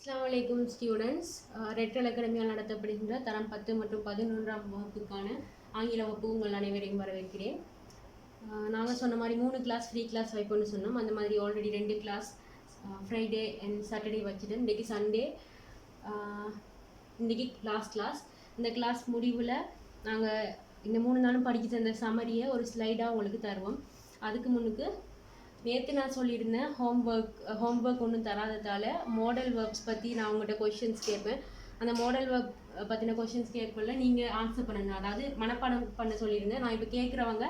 அஸ்ஸலாமு அலைக்கும் ஸ்டூடெண்ட்ஸ். ரெட்ரல் அகாடமியால் நடத்தப்படுகின்ற தரம் 10 மற்றும் 11ஆம் வகுப்புக்கான ஆங்கில வகுப்பு உங்கள் அனைவரையும் வரவேற்கிறேன். நாங்கள் சொன்ன மாதிரி 3 கிளாஸ் ஃப்ரீ கிளாஸ் வைப்போம்னு சொன்னோம். அந்த மாதிரி already 2 class Friday and Saturday வச்சுட்டு இன்றைக்கி சண்டே, இன்றைக்கி லாஸ்ட் கிளாஸ். இந்த கிளாஸ் முடிவில் நாங்கள் இந்த 3 நாளும் படிக்க தந்த சம்மரியை ஒரு ஸ்லைடாக உங்களுக்கு தருவோம். அதுக்கு முன்னுக்கு நேற்று நான் சொல்லியிருந்தேன் ஹோம்ஒர்க் ஒன்றும் தராததால் மாடல் வேர்ப்ஸ் பற்றி நான் உங்கள்கிட்ட கொஷின்ஸ் கேட்பேன். அந்த மாடல் வேர்ப் பற்றின கொஷின்ஸ் கேட்கல நீங்கள் ஆன்சர் பண்ணணும். அதாவது மனப்பாடம் பண்ண சொல்லியிருந்தேன். நான் இப்போ கேட்குறவங்க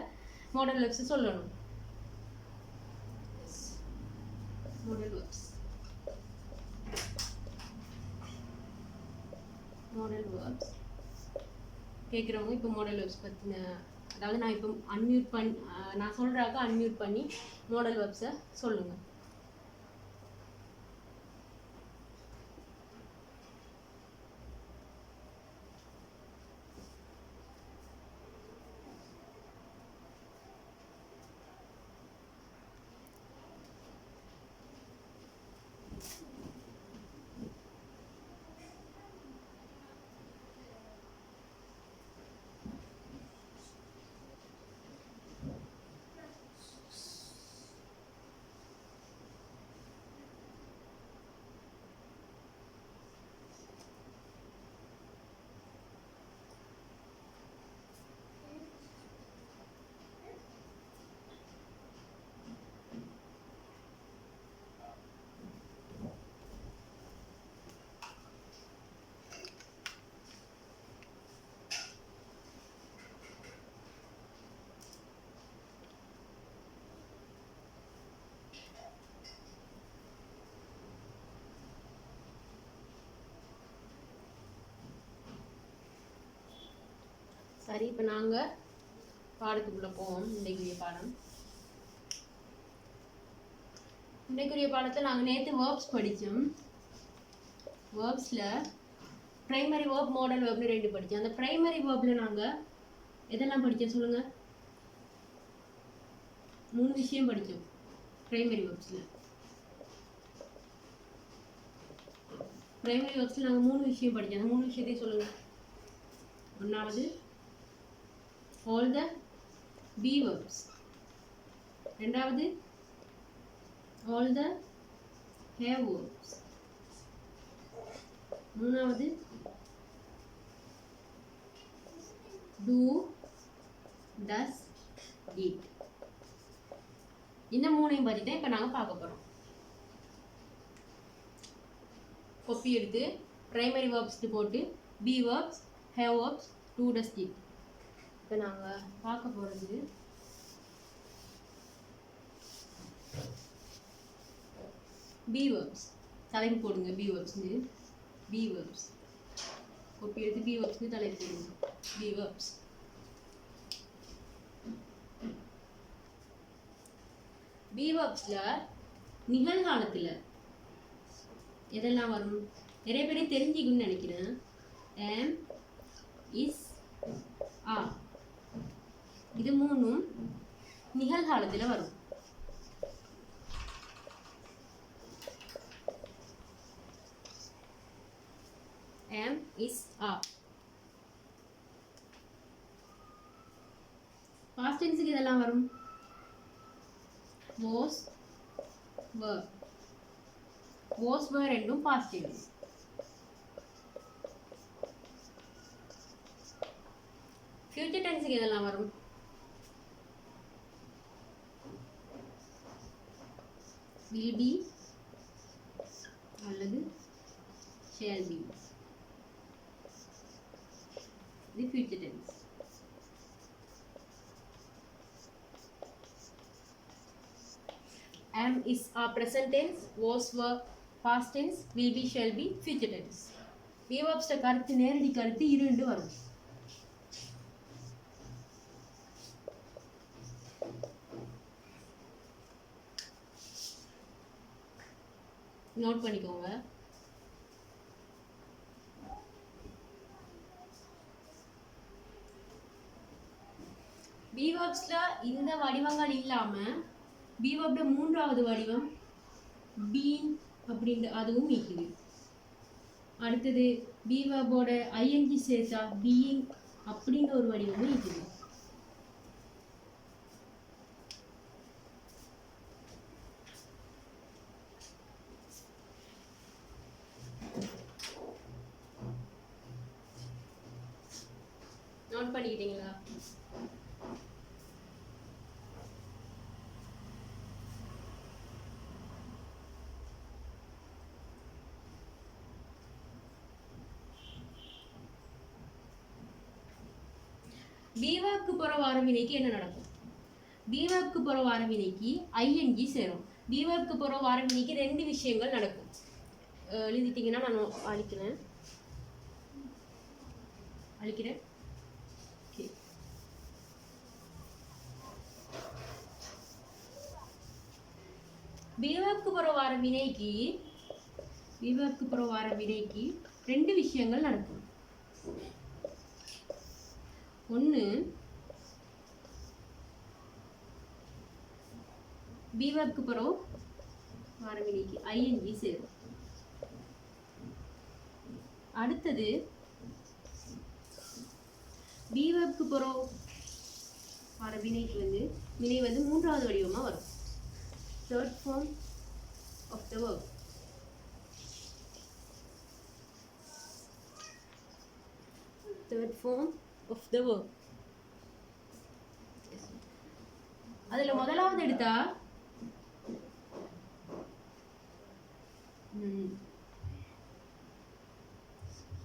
மாடல் வேர்ப்ஸ் சொல்லணும். மாடல் வேர்ப்ஸ் கேட்குறவங்க இப்போ மாடல் வேர்ப்ஸ் பற்றின, அதாவது நான் இப்போ நான் சொல்கிறாக்க அன்மியூட் பண்ணி மாடல் வேர்ப்ஸை சொல்லுங்கள். சரி, இப்போ நாங்கள் பாடத்துக்குள்ளே போவோம். இன்றைக்குரிய பாடத்தில் நாங்கள் நேற்று வேர்ப்ஸ் படித்தோம். வேர்ப்ஸில் ப்ரைமரி வேர்ப், மாடல் வேர்ப்னு 2 படித்தோம். அந்த ப்ரைமரி வேர்பில் நாங்கள் எதெல்லாம் படித்தோம் சொல்லுங்கள்? 3 விஷயம் படித்தோம் ப்ரைமரி வேர்ப்ஸில். ப்ரைமரி வேர்ப்ஸில் நாங்கள் 3 விஷயம் படித்தோம். அந்த 3 விஷயத்தையும் சொல்லுங்கள். ஒன்றாவது all the be verbs, ரெண்டாவது all the have verbs, மூணாவது do, does, did. இந்த 3ஐயும் பற்றி தான் இப்போ நாங்கள் பார்க்க போகிறோம். கொப்பி எடுத்து ப்ரைமரி வேர்ப்ஸ்க்கு போட்டு be verbs, have verbs, do, does, did. இப்போ நாங்கள் பார்க்க போகிறது be verbs. தலைப்பு போடுங்க be verbsனு. be verbs கொப்பி எடுத்து be verbsனு தலைப்பு போடுங்க. be verbs. be verbsல நிகழ்காலத்தில் எதெல்லாம் வரும்? நிறைய பேரை தெரிஞ்சுக்கணும்னு நினைக்கிறேன். am, is, are. இது 3ம் நிகழ்காலத்தில் வரும். am, is, are. past tense-க்கு இதெல்லாம் வரும். was, were. was, were ரெண்டும் past tense. future tense-க்கு இதெல்லாம் வரும். will be அல்லது shall be. இது future tense. am, is, are present tense, was, were past tense, will be, shall be future tense. be verbs கருத்து நேரடி கருத்து 2 வரும். நோட் பண்ணிக்கோங்க. be verbsல இந்த வடிவங்கள் இல்லாம be verbல 3வது வடிவம் been அப்படின்ற அதுவும் இருக்குது. அடுத்தது பி வெர்போட ஐஎன்ஜி சேர்த்தா பீயிங் அப்படின்ற ஒரு வடிவமும் இருக்குது. நோட் பண்ணிக்கிட்டீங்களா? பீவாக்கு போற வார வினைக்கு என்ன நடக்கும்? பீவாக்கு போற வார வினைக்கு ஐஎன்ஜி சேரும். பீவாக்கு போற வார வினைக்கு ரெண்டு விஷயங்கள் நடக்கும். எழுதிட்டீங்கன்னா நான் அழிக்கிறேன். பீவாக்கு போற வார வினைக்கு ரெண்டு விஷயங்கள் நடக்கும். ஒன்று, பீவர்க்கு பிறகு வாரவினைக்கு ஐஎன்ஜி சேரும். அடுத்தது பீவர்க்கு பிறகு வாரவினைக்கு வினை மூன்றாவது வடிவமா வரும். Third form of the verb. Third form of the verb. அதுல முதலாவது எடுத்தா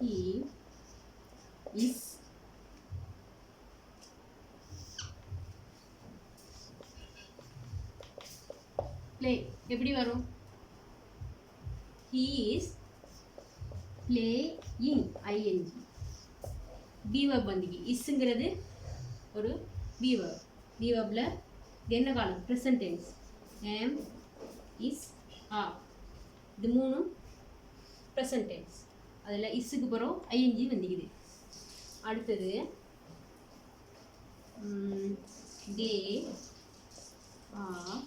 he is play. எப்படி வரும்? he is playing ing. பீவர்ப் வந்துக்கு இஸ்ங்கிறது ஒரு பீவர்ப். பீவர்ப்ல என்ன காலம்? Present tense. am, is, are. இது மூணும் ப்ரெசன்ட் டென்ஸ். அதில் இஸ்ஸுக்கு பிறகு ஐஎன்ஜி வந்துக்குது. அடுத்தது they are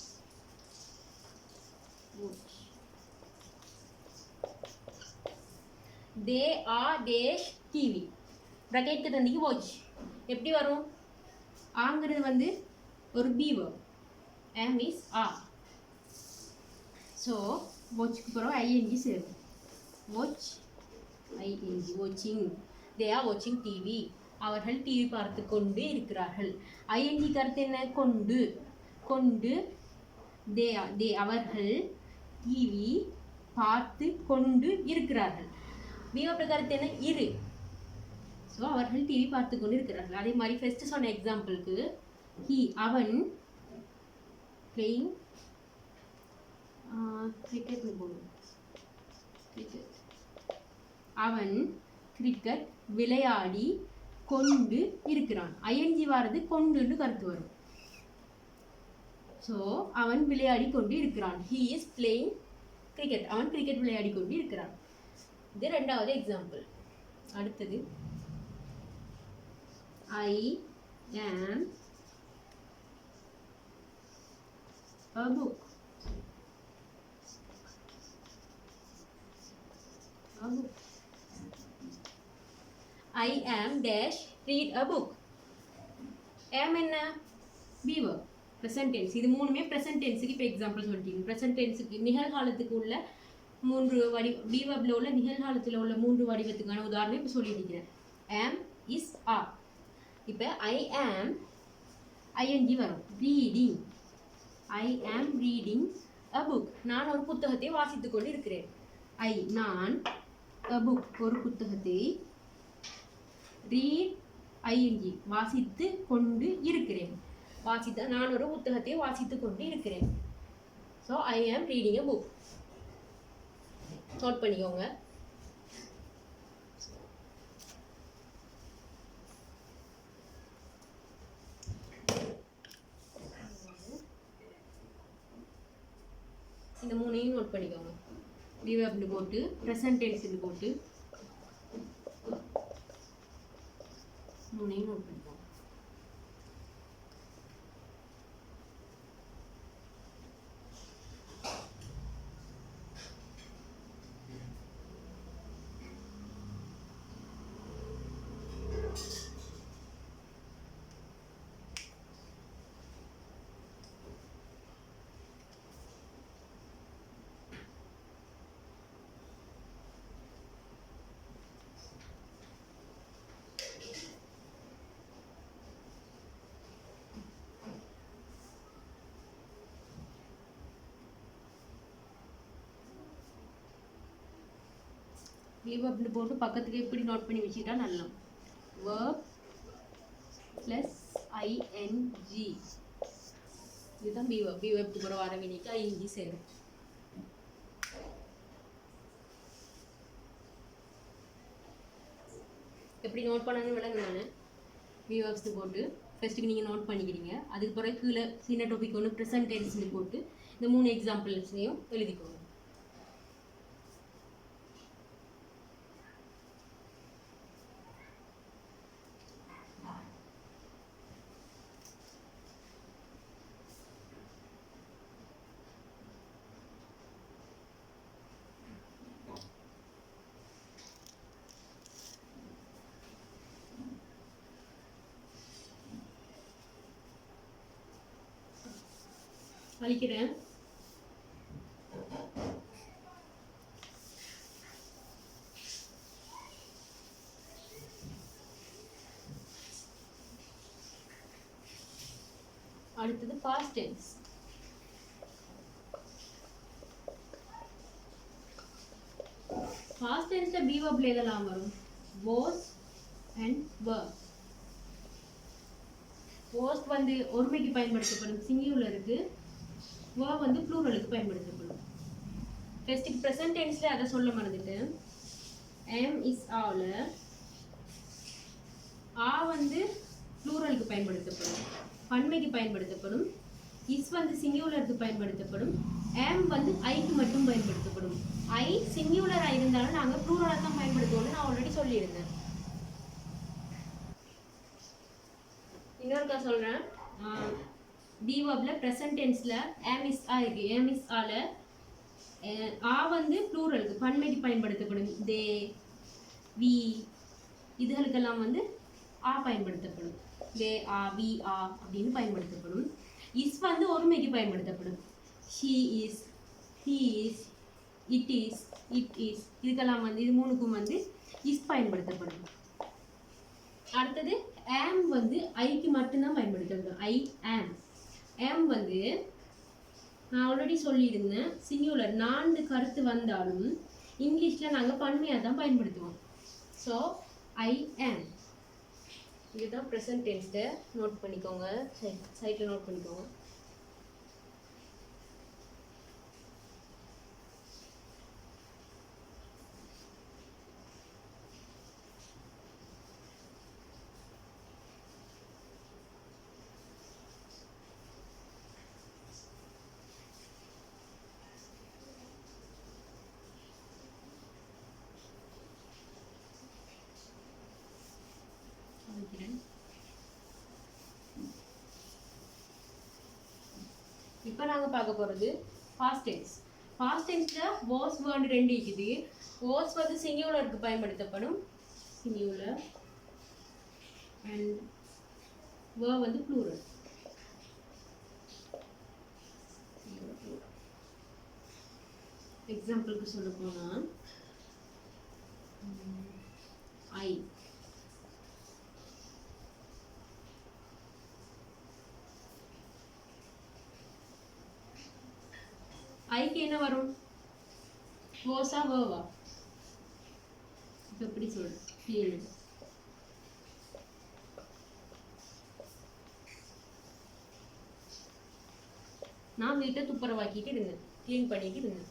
they are dash TV. Bracket தந்திக்கு watch. எப்படி வரும்? ஆங்கிறது ஒரு B verb. am is are. So வாட்ச்க்கு பிறகு ஐஎன்ஜி சேரும். Watch ING. வாட்சிங். தே ஆர் வாட்சிங் டிவி. அவர்கள் டிவி பார்த்து கொண்டு இருக்கிறார்கள். ஐஎன்ஜி கருத்து என்ன? கொண்டு. கொண்டு தே அவர்கள் டிவி பார்த்து கொண்டு இருக்கிறார்கள். பீவர்ப் கருத்து என்ன? இரு. ஸோ அவர்கள் டிவி பார்த்து கொண்டு இருக்கிறார்கள். அதே மாதிரி ஃபர்ஸ்ட் சொன்ன எக்ஸாம்பிளுக்கு ஹி அவன் பிளேயிங் கிரிக்கெட்னு போடுவோம். கிரிக்கெட். அவன் கிரிக்கெட் விளையாடி கொண்டு இருக்கிறான். ஐஎன்ஜி வாரது கொண்டுன்னு கருத்து வரும். ஸோ அவன் விளையாடி கொண்டு இருக்கிறான். He is playing cricket. அவன் கிரிக்கெட் விளையாடி கொண்டு இருக்கிறான். இது ரெண்டாவது எக்ஸாம்பிள். அடுத்தது I am a book. I am dash read a book. am என்ன? verb. present tense. இது மூணுமே present tenseக்கு இப்போ எக்ஸாம்பிள் சொல்லிட்டீங்க. present tenseக்கு நிகழ்காலத்துக்கு உள்ள மூன்று verb-ல உள்ள நிகழ்காலத்தில் உள்ள மூன்று வடிவத்துக்கான உதாரணம் இப்போ சொல்லியிருக்கிறேன். am, is, are. இப்போ I am ஐஎன்ஜி வரும். Reading. I am reading a book. நான் ஒரு புத்தகத்தை வாசித்துக் கொண்டு இருக்கிறேன். நான் a book ஒரு புத்தகத்தை read ஐஎன்ஜி வாசித்து கொண்டு இருக்கிறேன். நான் ஒரு புத்தகத்தை வாசித்துக் கொண்டு இருக்கிறேன். So I am reading a book. Note பண்ணிக்கோங்க. இந்த மூணையும் நோட் பண்ணிக்கோங்க. verb போட்டு present tense போட்டு மூணையும் நோட் பண்ணிக்கோங்க. விவப்னு போட்டு பக்கத்துக்கு இப்படி நோட் பண்ணி வச்சுக்கிட்டா நல்லா. verb plus ing, இதுதான் விவப்க்கு போகிற வர வினைக்கு ing சேரும். எப்படி நோட் பண்ணணும்னு விளங்குதானே? விவப்ஸ் போட்டு ஃபர்ஸ்ட்டுக்கு நீங்கள் நோட் பண்ணிக்கிறீங்க. அதுக்கு பிறகு கீழே சின்ன டாபிக் ஒன்று ப்ரெசன்ட் டென்ஸ்னு போட்டு இந்த 3 எக்ஸாம்பிள்ஸையும் எழுதிக்கோங்க. அழிக்கிறேன். அடுத்தது past tense. past tense ல be verb எதெல்லாம் வரும்? was and were. was வந்து ஒருமைக்கு பயன்படுத்தப்படும் சிங்குலருக்கு, were வந்து ப்ளூரலுக்கு பயன்படுத்தப்படும். ஃபர்ஸ்ட் ப்ரெசன்ட் டென்ஸ்ல அதை சொல்ல மறந்துட்டேன். am is ஆல வந்து ப்ளூரலுக்கு பயன்படுத்தப்படும், பன்மைக்கு பயன்படுத்தப்படும். is வந்து சிங்குலருக்கு பயன்படுத்தப்படும். am வந்து ஐக்கு மட்டும் பயன்படுத்தப்படும். ஐ சிங்குலரா இருந்தாலும் நாங்க ப்ளூரலா தான் பயன்படுத்துவோம்னு நான் ஆல்ரெடி சொல்லியிருந்தேன். இன்னொருக்கா சொல்றேன். be verbல present tenseல am is ஆ இருக்கு. am is ஆல வந்து ப்ளூரலுக்கு பன்மைக்கு பயன்படுத்தப்படும். they, we இதுகளுக்கெல்லாம் வந்து ஆ பயன்படுத்தப்படும். they are, we are அப்படின்னு பயன்படுத்தப்படும். is வந்து ஒருமைக்கு பயன்படுத்தப்படும். she is, he is, it is, இதுக்கெல்லாம் வந்து இது மூணுக்கும் வந்து is பயன்படுத்தப்படும். அடுத்தது am வந்து ஐக்கு மட்டும்தான் பயன்படுத்தப்படும். I am. am வந்து நான் ஆல்ரெடி சொல்லியிருந்தேன், சிங்குலர் 4 கருத்து வந்தாலும் இங்கிலீஷில் நாங்கள் பன்மையாக தான் பயன்படுத்துவோம். So I am. இதுதான் ப்ரெசன்ட் டென்ஸை நோட் பண்ணிக்கோங்க, சைட்டில் நோட் பண்ணிக்கோங்க. இப்போ நாங்கள் பார்க்க போகிறது past tense. past tenseல was word 2 இருக்குது. was வந்து சிங்குலருக்கு பயன்படுத்தப்படும், சிங்குலர், அண்ட் were வந்து ப்ளூரல். எக்ஸாம்பிளுக்கு சொல்ல போனால் I, ஐக்கு என்ன வரும்? வாஸா வேவா? இப்போ எப்படி சொல் கேளு. நான் வீட்டை துப்புரவாக்கிட்டு இருந்தேன், க்ளீன் பண்ணிட்டு இருந்தேன்.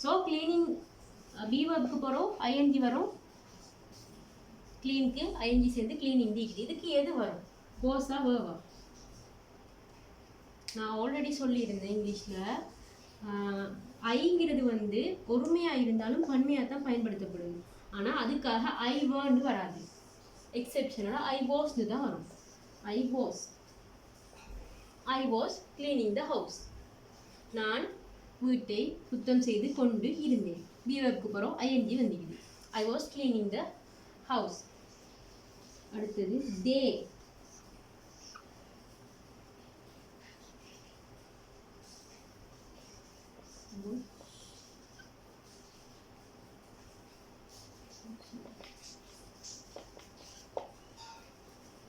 ஸோ க்ளீனிங் பி வெர்புக்கு போகிறோம், ஐஎன்ஜி வரும். க்ளீனுக்கு ஐஎன்ஜி சேர்ந்து க்ளீனிங் டிகிரி. இதுக்கு எது வரும்? வாஸா வேவா? நான் ஆல்ரெடி சொல்லியிருந்தேன் இங்கிலீஷில் ஐங்கிறது வந்து ஒருமையாக இருந்தாலும் பன்மையாக தான் பயன்படுத்தப்படுது. ஆனால் அதுக்காக ஐ வேர்ண்டு வராது. எக்ஸெப்ஷனலாக ஐ வாஸ்னு தான் வரும். I was cleaning the house. நான் வீட்டை சுத்தம் செய்து கொண்டு இருந்தேன். பி வெர்புக்கு போகிறோம், ஐஎன்ஜி வந்துக்குது. I was cleaning the house. அடுத்தது தே.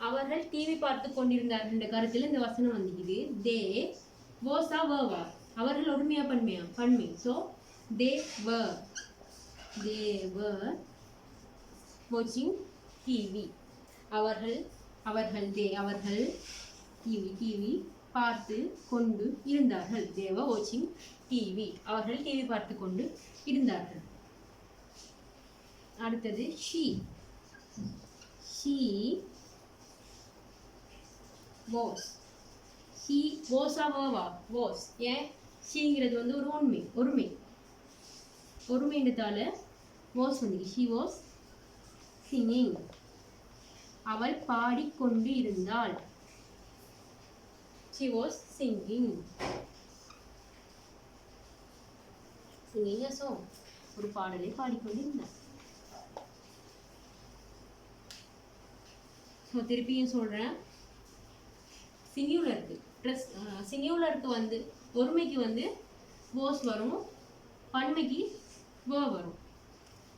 அவர்கள் டிவி பார்த்து கொண்டிருந்தார்கள் என்ற கருத்தில் இந்த வசனம் வந்துக்குது. தே வாஸா வேவா? அவர்கள் ஒருமையா பன்மையா? பன்மை. ஸோ தே வர் வாட்சிங் டிவி. அவர்கள் டிவி பார்த்து கொண்டு இருந்தார்கள். they were watching TV. அவர்கள் டிவி பார்த்து கொண்டு இருந்தார்கள். அடுத்தது she was. she was was ஏன் sheங்கிறது வந்து ஒரு ஒருமைன்றதால was வந்து she was singing. அவள் பாடிக்கொண்டு இருந்தாள். she was singing a song. ஒரு பாடலை பாடிக்கொண்டிருந்தாள். திருப்பியும் சொல்றேன், சிங்குலருக்கு வந்து ஒருமைக்கு வந்து was வரும், பன்மைக்கு were வரும்.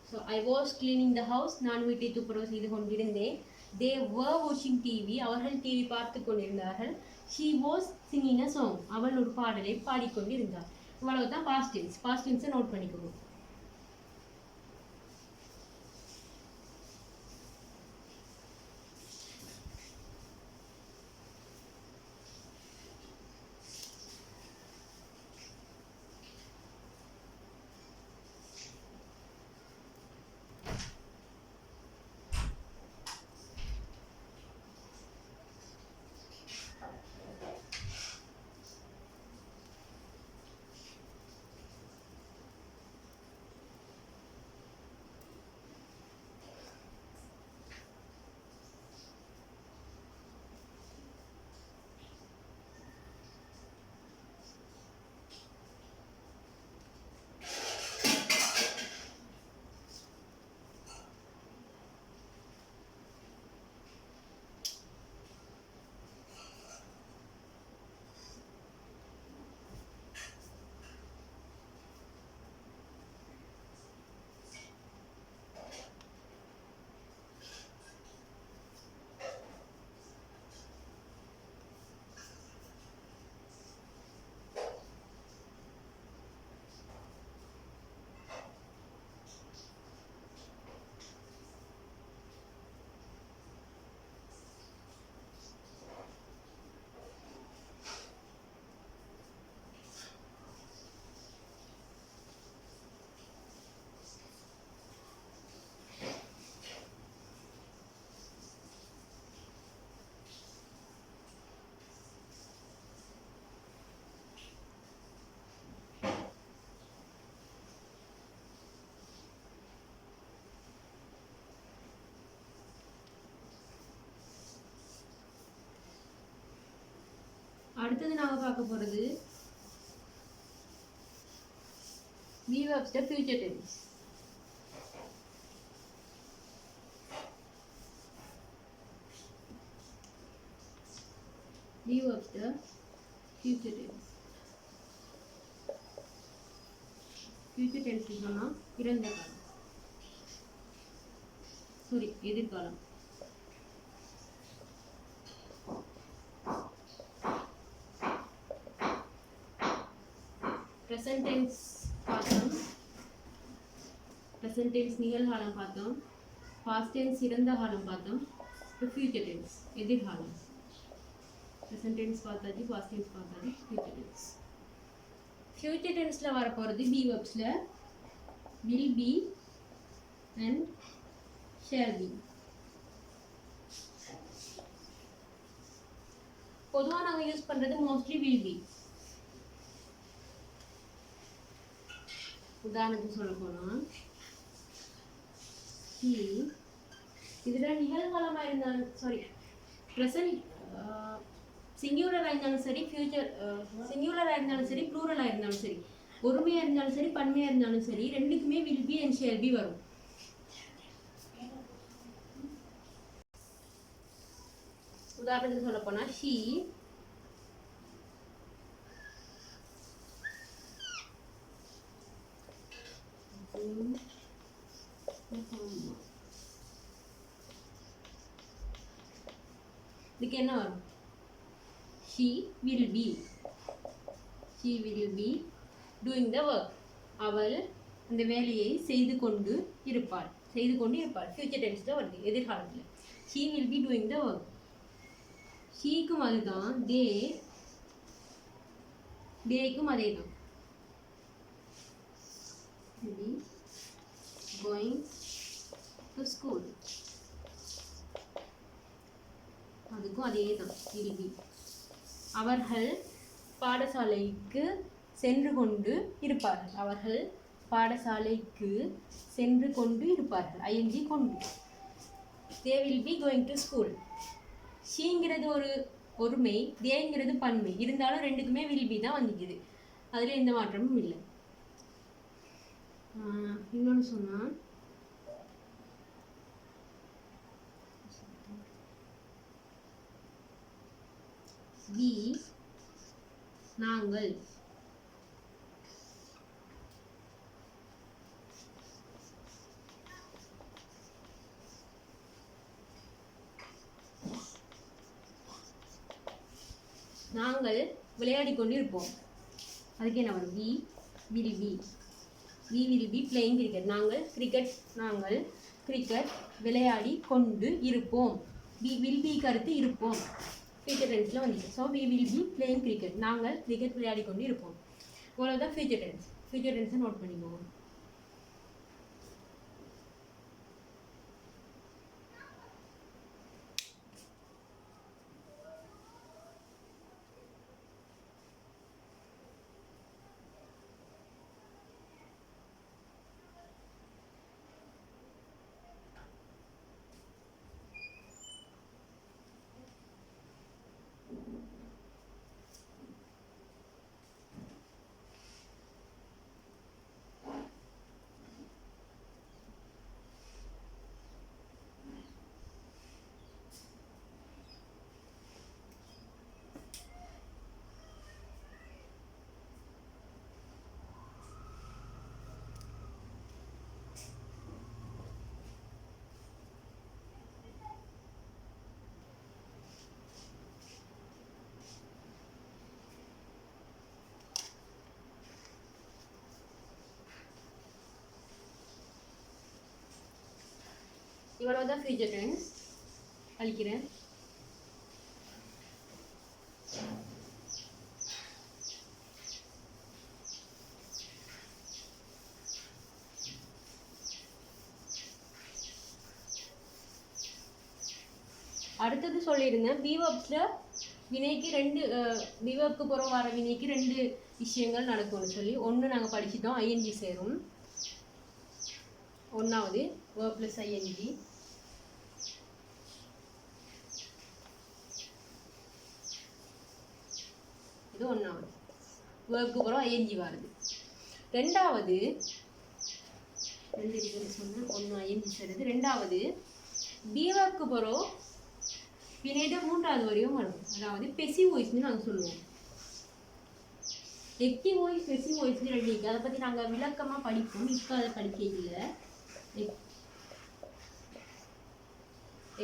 So I was cleaning the house, நான் வீட்டை துப்புரவு செய்து கொண்டிருந்தேன். they were watching டிவி, அவர்கள் டிவி பார்த்து கொண்டிருந்தார்கள். she was singing a song, அவள் ஒரு பாடலை பாடிக்கொண்டிருந்தாள். இவ்வளவுதான் பாஸ்ட் டென்ஸை நோட் பண்ணிக்கணும். அடுத்தது நாம பார்க்க போறது be verbs the future tense. be verbs the future tense. future tense சொன்னா இறந்த காலம், எதிர்காலம். present tense பார்த்தோம், present tense நிகழ்காலம் பார்த்தோம், past tense இறந்த காலம் பார்த்தோம், future tense எதிர்காலம். present tense பார்த்தாச்சு, past tense பார்த்தாச்சு, future tense. future tenseல வர போறது be verbsல will be and shall be. பொதுவா நாங்க யூஸ் பண்றது mostly will be. உதாரணத்துக்கு சொல்ல போனா இதுல நிகழ்காலமா இருந்தாலும் present சிங்குலரா இருந்தாலும் சரி, ஃபியூச்சர் சிங்குலரா இருந்தாலும் சரி, ப்ளூரலா இருந்தாலும் சரி, ஒருமையா இருந்தாலும் சரி, பன்மையா இருந்தாலும் சரி, ரெண்டுக்குமே will be and shall be வரும். உதாரணத்துக்கு சொல்ல போனா she இதுக்கு என்ன வரும்? she will be doing the work. அவள் அந்த வேலையை செய்து கொண்டு இருப்பாள். செய்து கொண்டு இருப்பார். ஃபியூச்சர் டென்ஸில் வருது, எதிர்காலத்தில். She will be doing the work. ஷீக்கும் அதுதான், தேக்கும் அதே தான். கோயிங் டு ஸ்கூல், அதுக்கும் அதே தான், வில் பி. அவர்கள் பாடசாலைக்கு சென்று கொண்டு இருப்பார்கள். அவர்கள் பாடசாலைக்கு சென்று கொண்டு இருப்பார்கள். ஐஎன்ஜி கொண்டு. They will be going to school. ஷீங்கிறது ஒரு ஒருமை, தேங்கிறது பன்மை. இருந்தாலும் ரெண்டுக்குமே வில் பி தான் வந்துக்குது. அதில் எந்த மாற்றமும் இல்லை. இன்னொன்று சொன்னால் வி நாங்கள், நாங்கள் விளையாடி கொண்டு இருப்போம். அதுக்கு என்ன வரும்? We will be. We will be playing cricket. நாங்கள் கிரிக்கெட் விளையாடி கொண்டு இருப்போம். வி வில் பி கருத்து இருப்போம் ஃபியூச்சர் டென்ஸில் வந்துச்சு. So we will be playing cricket. நாங்கள் கிரிக்கெட் விளையாடி கொண்டு இருப்போம். இவ்வளோதான் ஃபியூச்சர் டென்ஸ். ஃபியூச்சர் டென்ஸை நோட் பண்ணிக்கோங்க. இவ்வளவுதான் ஃபியூச்சர் டென்ஸ். அழிக்கிறேன். அடுத்தது சொல்லியிருந்தேன், பீவர்ப்ஸில் வினைக்கு ரெண்டு, பீவர்ப்க்கு புறம் வர வினைக்கு ரெண்டு விஷயங்கள் நடக்கும்னு சொல்லி. ஒன்று நாங்கள் படிச்சிட்டோம், ஐஎன்ஜி சேரும். ஒன்றாவது வேர்ப் ப்ளஸ் ஐஎன்ஜி. இது ஒன்றாவது வேர்ப்க்கு புறம் ஐஎன்ஜி வருது. ரெண்டாவது சொன்னால் ஒன்று ஐஎன்ஜி சேருது. ரெண்டாவது பீவர்ப்க்கு புறம் வினைட மூன்றாவது வரையும் வரும். அதாவது பெசிவ் வாய்ஸ்ன்னு நாங்கள் சொல்லுவோம். எக்டிவ் வாய்ஸ், பெசிவ் வாய்ஸ்னு ரெண்டு இருக்குது. அதை பற்றி நாங்கள் விளக்கமாக படிப்போம். இப்போ அதை படிக்க இல்லை.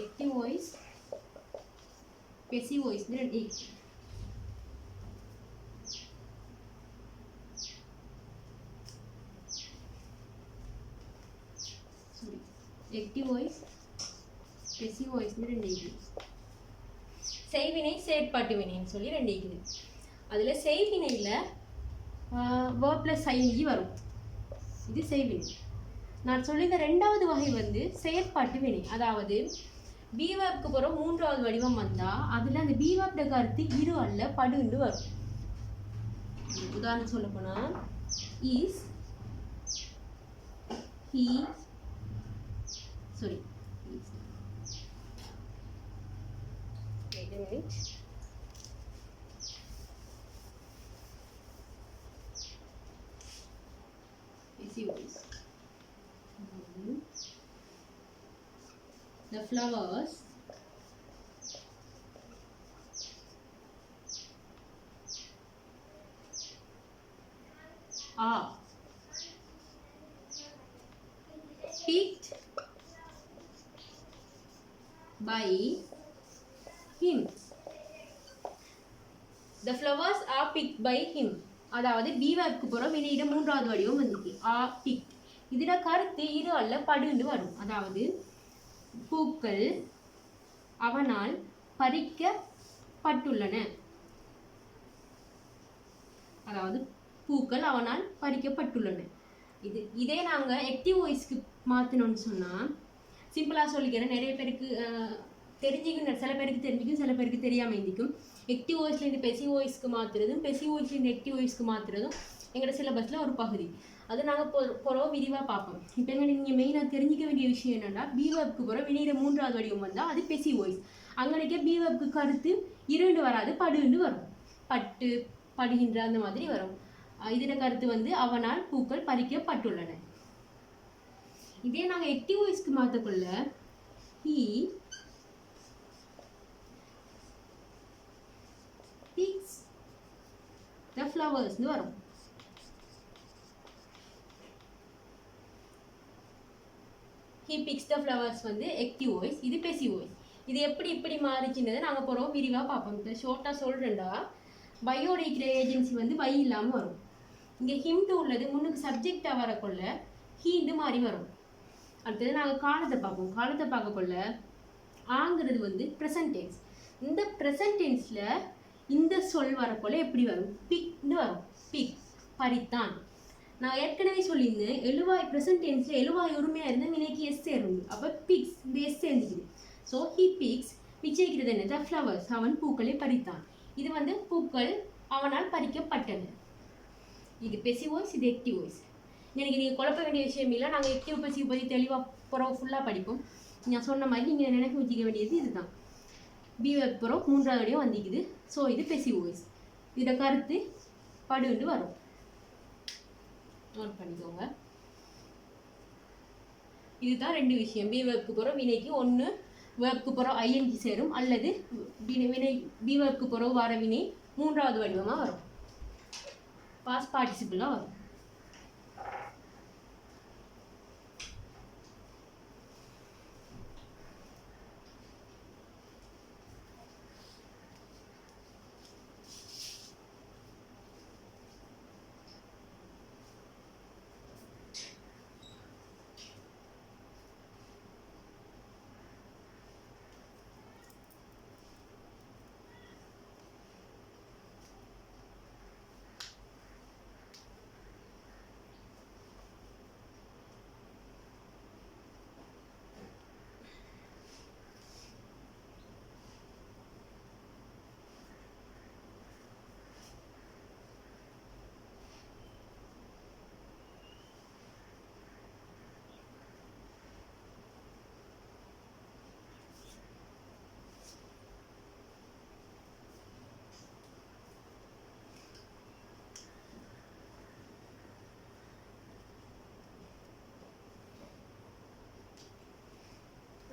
எக்டிவ் வாய்ஸ், பெசிவ் வாய்ஸ்னு ரெண்டு இருக்குது. எக்டிவ் வாய்ஸ், பெசிவ் வாய்ஸ்னு ரெண்டு இருக்குது. செய்வினை, செயற்பாட்டு வினைன்னு சொல்லி ரெண்டு இருக்குது. அதில் செய்வினையில் வேர்ப் ப்ளஸ் ஐஎன்ஜி வரும். இது செய்வினை. நான் சொல்லியிருந்த ரெண்டாவது வகை வந்து செயற்பாட்டு வினை. அதாவது பீவர்ப்க்கு புறம் மூன்றாவது வடிவம் வந்தால் அதில் அந்த பீவர்ப்ட கருத்து இரு அல்ல படுன்னு வரும். உதாரணம் சொல்ல போனால் is, he, sorry, wait a minute. The flowers are picked by him. The flowers are picked by him. அதாவது பீவர்ப்க்கு புறம் வினையிட மூன்றாவது வடிவம் வந்துச்சு. are picked. இதில் கருத்து இரு அல்ல படுன்னு வரும். அதாவது பூக்கள் அவனால் பறிக்கப்பட்டுள்ளன. அதாவது பூக்கள் அவனால் பறிக்கப்பட்டுள்ளன. இதே நாங்கள் ஆக்டிவ் வாய்ஸ்க்கு மாற்றினோன்னு சொன்னால் சிம்பிளாக சொல்லிக்கிறேன். நிறைய பேருக்கு தெரிஞ்சுக்கும், சில பேருக்கு தெரிஞ்சிக்கும், சில பேருக்கு தெரியாமல் இருந்திக்கும். ஆக்டிவ் வாய்ஸ்லேருந்து பெசிவ் வாய்ஸ்க்கு மாற்றுறதும் பெசிவ் வாய்ஸ்லேருந்து ஆக்டிவ் வாய்ஸ்க்கு மாற்றுறதும் எங்களோட சிலபஸில் ஒரு பகுதி. அது நாங்கள் பொறவு விரிவாக பார்ப்போம். இப்போ எங்களுக்கு நீங்கள் மெயினாக தெரிஞ்சிக்க வேண்டிய விஷயம் என்னென்னா, பீவர்ப்க்கு போகிற வினையிற 3வது வடிவம் வந்தால் அது பெசிவ் வாய்ஸ். அங்கனைக்கே பீவர்ப்க்கு கருத்து இருண்டு வராது, படுன்னு வரும். பட்டு, படுகின்ற அந்த மாதிரி வரும். இதில் கருத்து வந்து அவனால் பூக்கள் பறிக்கப்பட்டுள்ளன. இதே நாங்கள் active வாய்ஸ்க்கு மாற்றக்குள்ள he picks the flowers வரும். he picks the flowers வந்து ஆக்டிவ் வாய்ஸ், இது பெசிவ் வாய்ஸ். இது எப்படி மாறிச்சுன்றதை நாங்கள் போகிறோம் விரிவாக பார்ப்போம். இப்போ ஷார்ட்டாக சொல்கிறேன்டா, பையோட இருக்கிற ஏஜென்சி வந்து பை இல்லாமல் வரும். இங்கே ஹிம்ட்டு உள்ளது முன்னுக்கு சப்ஜெக்டாக வரக்குள்ள ஹீண்டு மாறி வரும். அடுத்தது நாங்கள் காலத்தை பார்ப்போம். காலத்தை பார்க்கக்குள்ள ஆங்கிறது வந்து ப்ரெசன்ட் டென்ஸ். இந்த ப்ரெசன்ட் டென்ஸில் இந்த சொல் வரக்குள்ள எப்படி வரும்? பிக்னு வரும். பிக், பறித்தான். நான் ஏற்கனவே சொல்லியிருந்தேன், எழுவாய் ப்ரெசன்ட் டென்ஸில் எழுவாய் உரிமையாக இருந்தால் இன்னைக்கு எஸ் சேரும். அப்போ பிக்ஸ், இந்த எஸ் சேர்ந்துக்குது. ஸோ ஹி பிக்ஸ், பிச்சைக்கிறது என்ன? த ஃப்ளவர்ஸ், அவன் பூக்களை பறித்தான். இது வந்து பூக்கள் அவனால் பறிக்கப்பட்டன. இது பெசிவ் வாய்ஸ், இது ஆக்டிவ் வாய்ஸ். எனக்கு நீங்கள் குழப்ப வேண்டிய விஷயம் இல்லை. நாங்கள் ஆக்டிவ் பெசிவ் பற்றி தெளிவாக புறவு ஃபுல்லாக படிப்போம். நான் சொன்ன மாதிரி நீங்கள் நினைக்க வச்சுக்க வேண்டியது இதுதான். பீவர்ப் புறம் 3வது வடிவம் வந்திக்குது. ஸோ இது பெசிவ் வாய்ஸ். இதோட கருத்து படுன்னு வரும். நோட் பண்ணிக்கோங்க. இதுதான் 2 விஷயம். பீவர்ப்க்கு புறம் வினைக்கு ஒன்று வேர்ப்க்கு புறம் ஐஎன்ஜி சேரும், அல்லது வினை பீவர்ப்க்கு புறம் வர வினை 3வது வடிவமாக வரும். பாஸ்ட் பார்ட்டிசிபிளாக வரும்.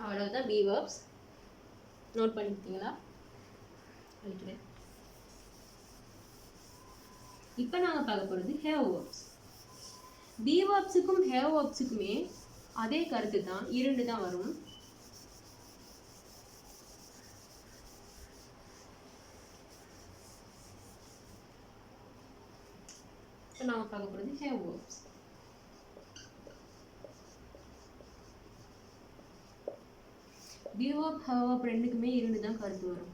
அவ்வளவுதான் பீவர்ப்ஸ். நோட் பண்ணிக்கிட்டீங்களா? அழிக்கிறேன். இப்போ நாங்கள் பார்க்க போகிறது ஹேவ் வேர்ப்ஸ். பீவர்ப்ஸுக்கும் ஹேவ் வேர்ப்ஸுக்குமே அதே கருத்து தான், 2 தான் வரும். இப்போ நாங்கள் பார்க்க போகிறது ஹேவ் வேர்ப்ஸ். பீவர்ப், ஹேவ் வேர்ப் ரெண்டுக்குமே 2 தான் கருத்து வரும்.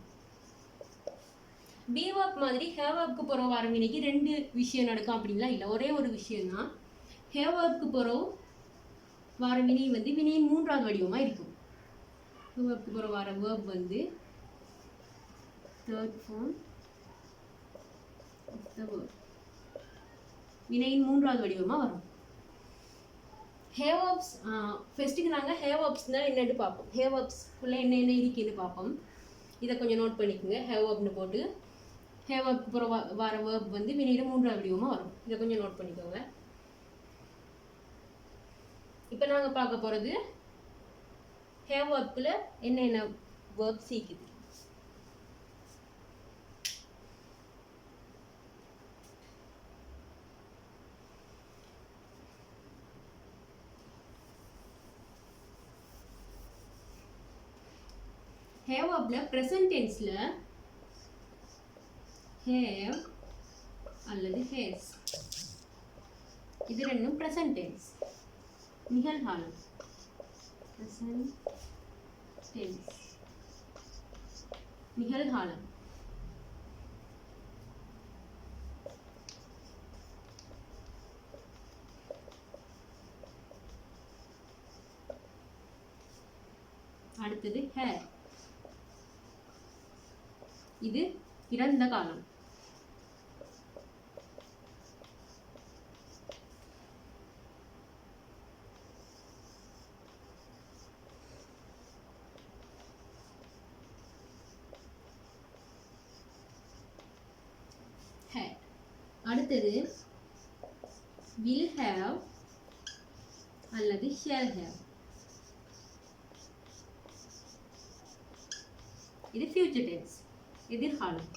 பீவர்ப் மாதிரி ஹேவ் வேர்ப்க்கு போகிறோம் வர வினைக்கு 2 விஷயம் நடக்கும் அப்படின்லாம் இல்லை. ஒரே ஒரு விஷயம் தான். ஹேவ் வேர்ப்க்கு போகிறோம் வர வினை வந்து வினையின் 3வது வடிவமாக இருக்கும். ஹேவ் வேர்ப்க்கு போகிற வர வேர்ப் வந்து 3rd form of the verb. வினையின் 3வது வடிவமாக வரும். ஹேவ் வேர்ப்ஸ் ஃபர்ஸ்ட்டுக்கு நாங்கள் ஹேவ் வேர்ப்ஸ்னால் என்னென்னு பார்ப்போம். ஹேவ் வேர்ப்ஸ்க்குள்ளே என்ன இருக்குன்னு பார்ப்போம். இதை கொஞ்சம் நோட் பண்ணிக்கோங்க. ஹேவ் வேர்ப்னு போட்டு ஹேவ் வேர்ப்க்கு அப்புறம் வர வேர்ப் வந்து வினையில 3வது வடிவமாக வரும். இதை கொஞ்சம் நோட் பண்ணிக்கோங்க. இப்போ நாங்கள் பார்க்க போகிறது ஹேவ் வேர்ப்குள்ள என்னென்ன வேர்ப் சீக்குது. ஹேவ் வேர்ப்ல ப்ரெசன்ட் டென்ஸ்ல ஹேவ் அல்லது ஹேஸ், இது ரெண்டும் ப்ரெசன்ட் டென்ஸ். நிகழ்காலம் present tense நிகழ்காலம். அடுத்தது hair. இது இறந்த காலம். hair. அடுத்தது will have அல்லது shall have. இது future tense எதிர்காலம்.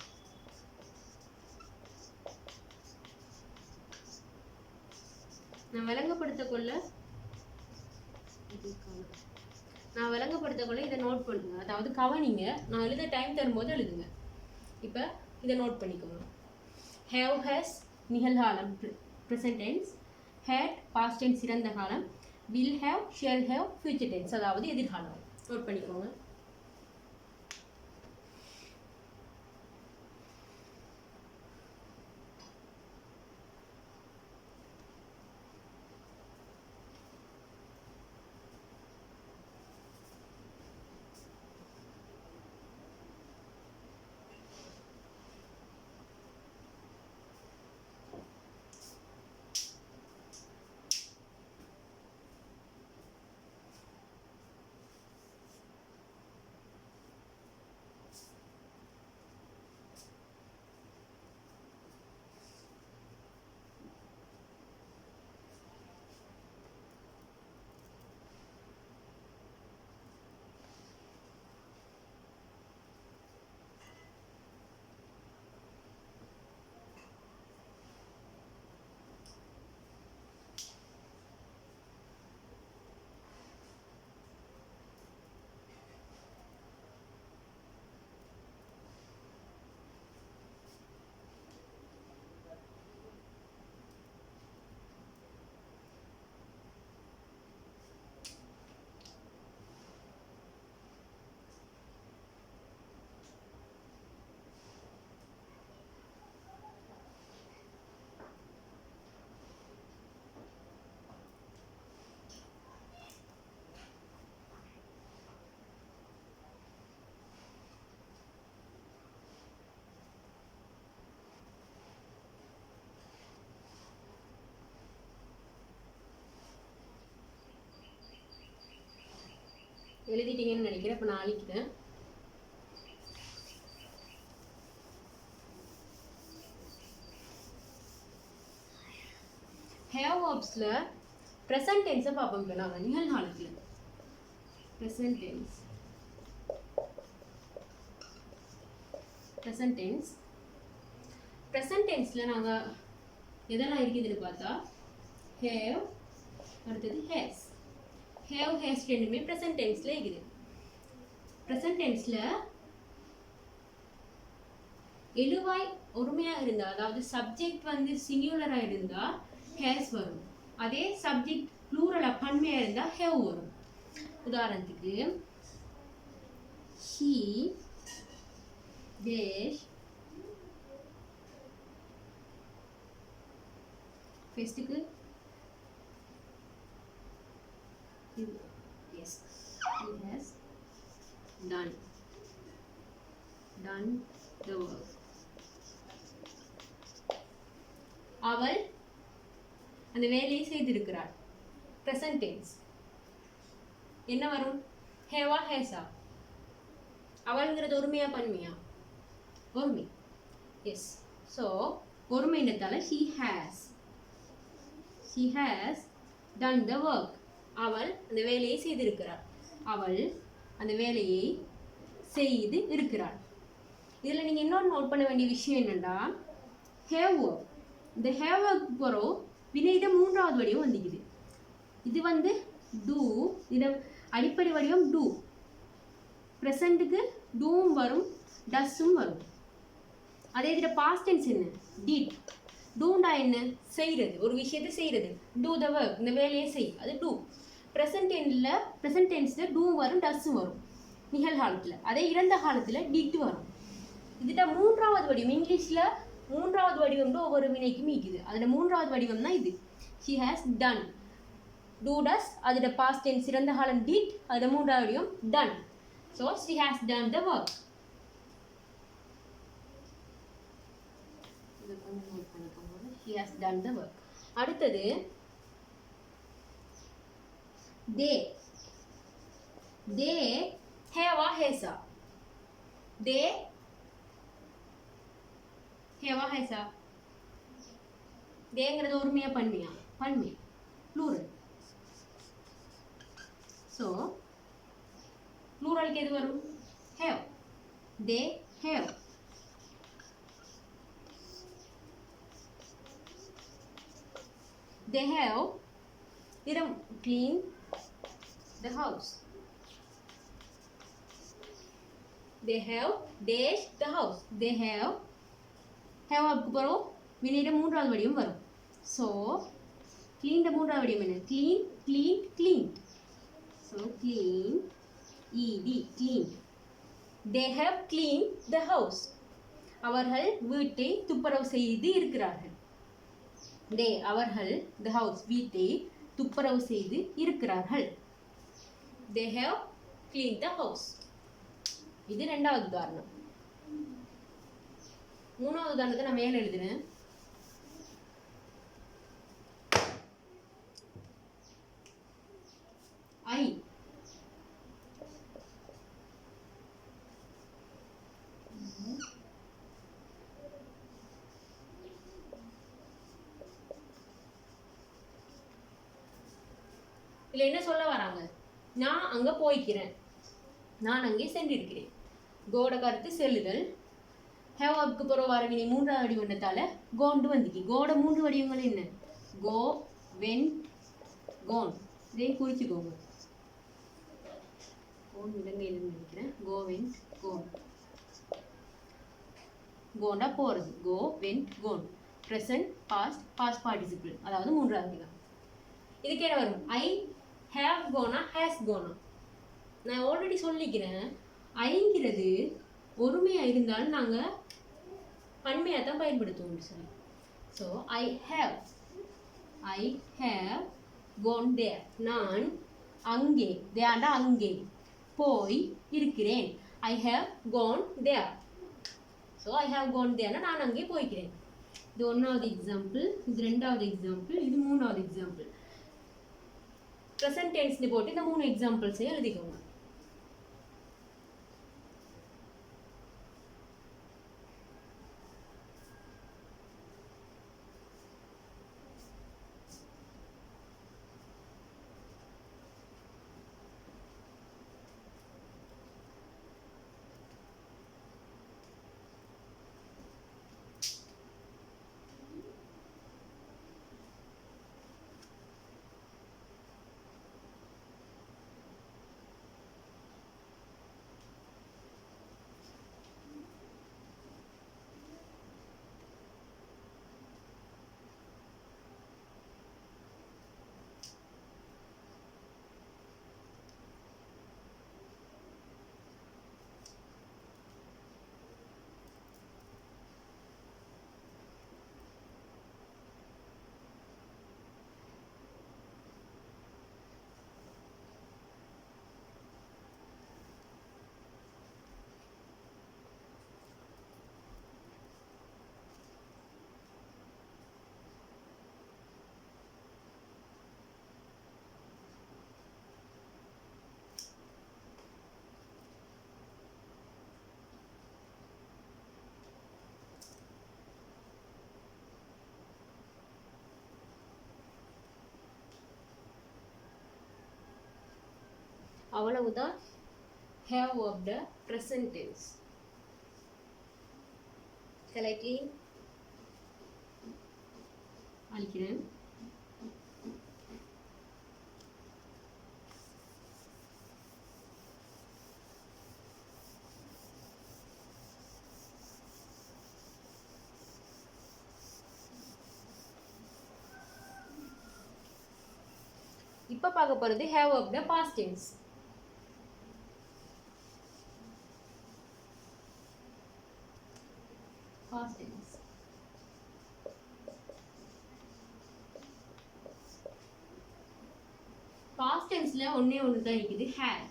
நான் விளங்கப்படுத்த கொள்ள இதை நோட் பண்ணுங்க. அதாவது கவனிங்க, நான் எழுத டைம் தரும்போது எழுதுங்க. இப்போ இதை நோட் பண்ணிக்கோங்க. have has நிகழ்காலம் present tense, had past tense இறந்த காலம், will have shall have future tense அதாவது எதிர்காலம். நோட் பண்ணிக்கோங்க. எழுதிட்டீங்கன்னு நினைக்கிறேன். இப்போ நான் அழிக்கிறேன். have verbsல present tense பார்ப்போம். இப்போ நாங்கள் நிகழ்காலத்தில் present tense tenseல நாங்கள் எதெல்லாம் இருக்குதுன்னு பார்த்தா have, அடுத்தது has. have has ரெண்டுமே present tenseல இருக்குது. present tenseல எழுவாய் ஒருமையா இருந்தா, அதாவது சப்ஜெக்ட் வந்து சிங்குலரா இருந்தா has வரும். அதே சப்ஜெக்ட் ப்ளூரலா பன்மையா இருந்தா have வரும். உதாரணத்துக்கு he dash ஃபர்ஸ்ட்க்கு yes, he has done the work. அவள் அந்த வேலையை செய்திருக்கிறாள். present tense என்ன வரும்? have or has ஆ? அவள்ங்கிறது ஒருமையா பன்மையா? ஒருமை. yes, so ஒருமைன்றதால he has done the work. அவள் அந்த வேலையை செய்திருக்கிறாள். அவள் அந்த வேலையை செய்து இருக்கிறாள். இதில் நீங்கள் இன்னொன்று நோட் பண்ண வேண்டிய விஷயம் என்னென்னா, have work. இந்த have work போகிறோம் வினையிட மூன்றாவது வடிவம் வந்துக்குது. இது வந்து do, இத அடிப்படை வடிவம் do. ப்ரெசண்ட்டுக்கு doவும் வரும், டஸ்ஸும் வரும். அதே இதில் past tense என்ன? did. டூண்டா என்ன செய்கிறது, ஒரு விஷயத்தை செய்கிறது. டூ த ஒர்க், இந்த வேலையை செய், அது டூ. ப்ரெசன்ட் டென்ஸில் டூ வரும், டஸ்ஸும் வரும் நிகழ்காலத்தில். அதே இறந்த காலத்தில் டிட் வரும். இதுட்ட மூன்றாவது வடிவம், இங்கிலீஷில் மூன்றாவது வடிவம் ஒவ்வொரு வினைக்கும் இருக்குது. அதில் மூன்றாவது வடிவம் தான் இது. She has done, do does, அதோட பாஸ்ட் டென்ஸ் இறந்த காலம் டிட், அதில் மூன்றாவது வடிவம் done. So she has done the work. He has done the work. அடுத்தது they have a has a they have a has a தேங்கிறது ஒருமையா பன்மையா? பன்மை, plural. so pluralக்கு எது வரும்? have. they have. They have cleaned the house. They have dashed the house. They have அதுக்கு வரும் வினையிட மூன்றாவது வடிவம் வரும். So clean மூன்றாவது வடிவம் என்ன? cleaned. So clean, ed, clean. They have cleaned the house. அவர்கள் வீட்டை துப்புரவு செய்து இருக்கிறார்கள். அவர்கள் the house, வீட்டை துப்புரவு செய்து இருக்கிறார்கள். They have cleaned the house. இது இரண்டாவது உதாரணம். மூணாவது உதாரணத்தை நான் மேல எழுதுறேன். I இல்லை என்ன சொல்ல வராங்க? நான் அங்கே போய்க்கிறேன், நான் அங்கே சென்றிருக்கிறேன். கோட கருத்து செல்லுதல். ஹேவாவுக்கு பிறகு வர வினை மூன்றாவது வடிவத்தால் கோண்டு வந்துக்கு. கோட மூன்று வடிவங்கள் என்ன? கோ, வென்ட், கோன். இதையும் குறிச்சுக்கோங்க. கோன் இலங்கையிலிருந்து நினைக்கிறேன். கோ, வென்ட், கோன். கோண்டா போகிறது. Go, went, gone. Present, past, past participle, அதாவது மூன்றாவது வடிவம். இதுக்கு என்ன வரும்? ஐ ஹேவ் கோனா, ஹேஸ் கோனா. நான் ஆல்ரெடி சொல்லிக்கிறேன், ஐங்கிறது ஒருமையாக இருந்தாலும் நாங்கள் பன்மையாக தான் பயன்படுத்துவோம்னு சொல்லி. So I have gone there, நான் அங்கே, தேண்டா அங்கே போய் இருக்கிறேன். I have gone there. So I have gone தேர்னா நான் அங்கே போய்க்கிறேன். இது ஒன்றாவது எக்ஸாம்பிள், இது ரெண்டாவது எக்ஸாம்பிள், இது மூணாவது எக்ஸாம்பிள். ப்ரெசன்ட் டென்ஸ்னு போட்டு இந்த மூணு எக்ஸாம்பிள்ஸையும் எழுதிக்கோங்க. அவ்வளவுதான் have of the present tense. Shall I clean? அழிக்கிறேன். இப்போ பார்க்க போகிறது have of the past tense. Past tense past டென்ஸ்ல ஒண்ணே ஒன்று தான் இருக்குது, ஹேட்.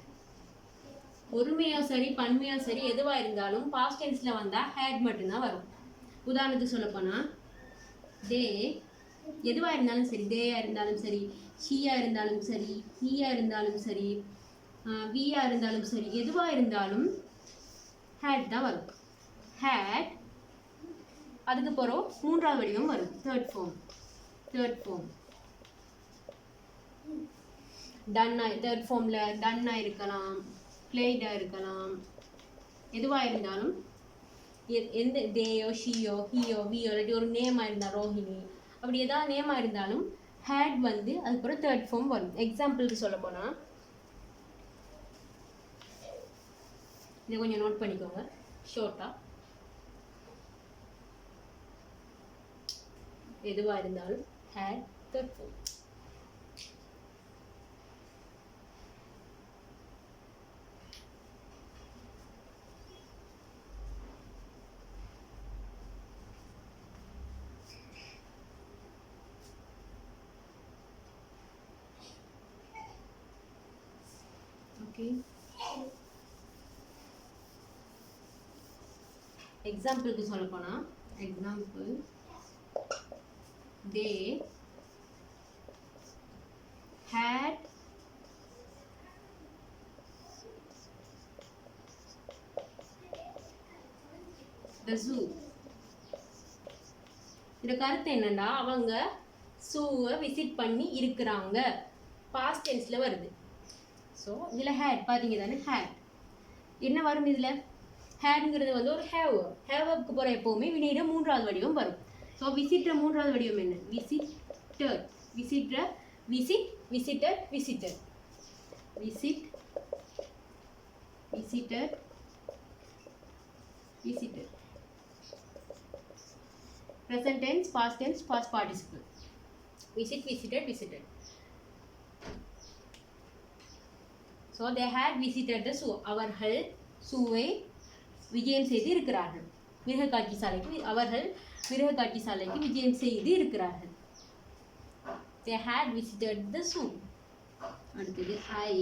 ஒருமையோ சரி பன்மையோ சரி எதுவா இருந்தாலும் பாஸ்ட் டென்ஸ்ல வந்தா ஹேட் மட்டும்தான் வரும். உதாரணத்துக்கு சொல்ல போனா தே எதுவா இருந்தாலும் சரி, தேயா இருந்தாலும் சரி, ஷீயா இருந்தாலும் சரி, ஹீயா இருந்தாலும் சரி, வியா இருந்தாலும் சரி, எதுவா இருந்தாலும் ஹேட் தான் வரும். ஹேட் அதுக்கு பிறகு மூன்றாவது வடிவம் வரும், தேர்ட் ஃபார்ம். டன்னா தேர்ட் ஃபார்ம்ல டன்னா இருக்கலாம், பிளேடா இருக்கலாம், எதுவா இருந்தாலும் எந்த தேயோ ஷீயோ ஹீயோ வியோ இல்லாட்டி ஒரு நேமா இருந்தா ரோஹிணி அப்படி ஏதாவது நேமா இருந்தாலும் ஹேட் வந்து அதுக்கப்புறம் தேர்ட் ஃபார்ம் வரும். எக்ஸாம்பிளுக்கு சொல்ல போனா இதை கொஞ்சம் நோட் பண்ணிக்கோங்க ஷோர்ட்டா. எதுவா இருந்தாலும் ஹேட் தேர்ட் ஃபார்ம். எக்ஸாம்பிளுக்கு சொல்ல போனா example they had the zoo. இந்த கருத்து என்னன்னா அவங்க ஜூவை விசிட் பண்ணி இருக்கிறாங்க, பாஸ்ட் டென்ஸ்ல வருது. ஸோ இதில் ஹேட் பார்த்தீங்க தானே, ஹேட் என்ன வரும் இதில்? ஹேட்ங்கிறது வந்து ஒரு ஹேவுக்கு போகிற எப்போவுமே வினையிட மூன்றாவது வடிவம் வரும். ஸோ விசிட்ற மூன்றாவது வடிவம் என்ன? Visited. Present tense, past tense, past participle. Visited. So they had visited the zoo. அவர்கள் ஜூவை விஜயம் செய்து இருக்கிறார்கள். அவர்கள் மிருகக்காட்சி சாலைக்கு விஜயம் செய்து இருக்கிறார்கள். They had visited the zoo. அடுத்தது I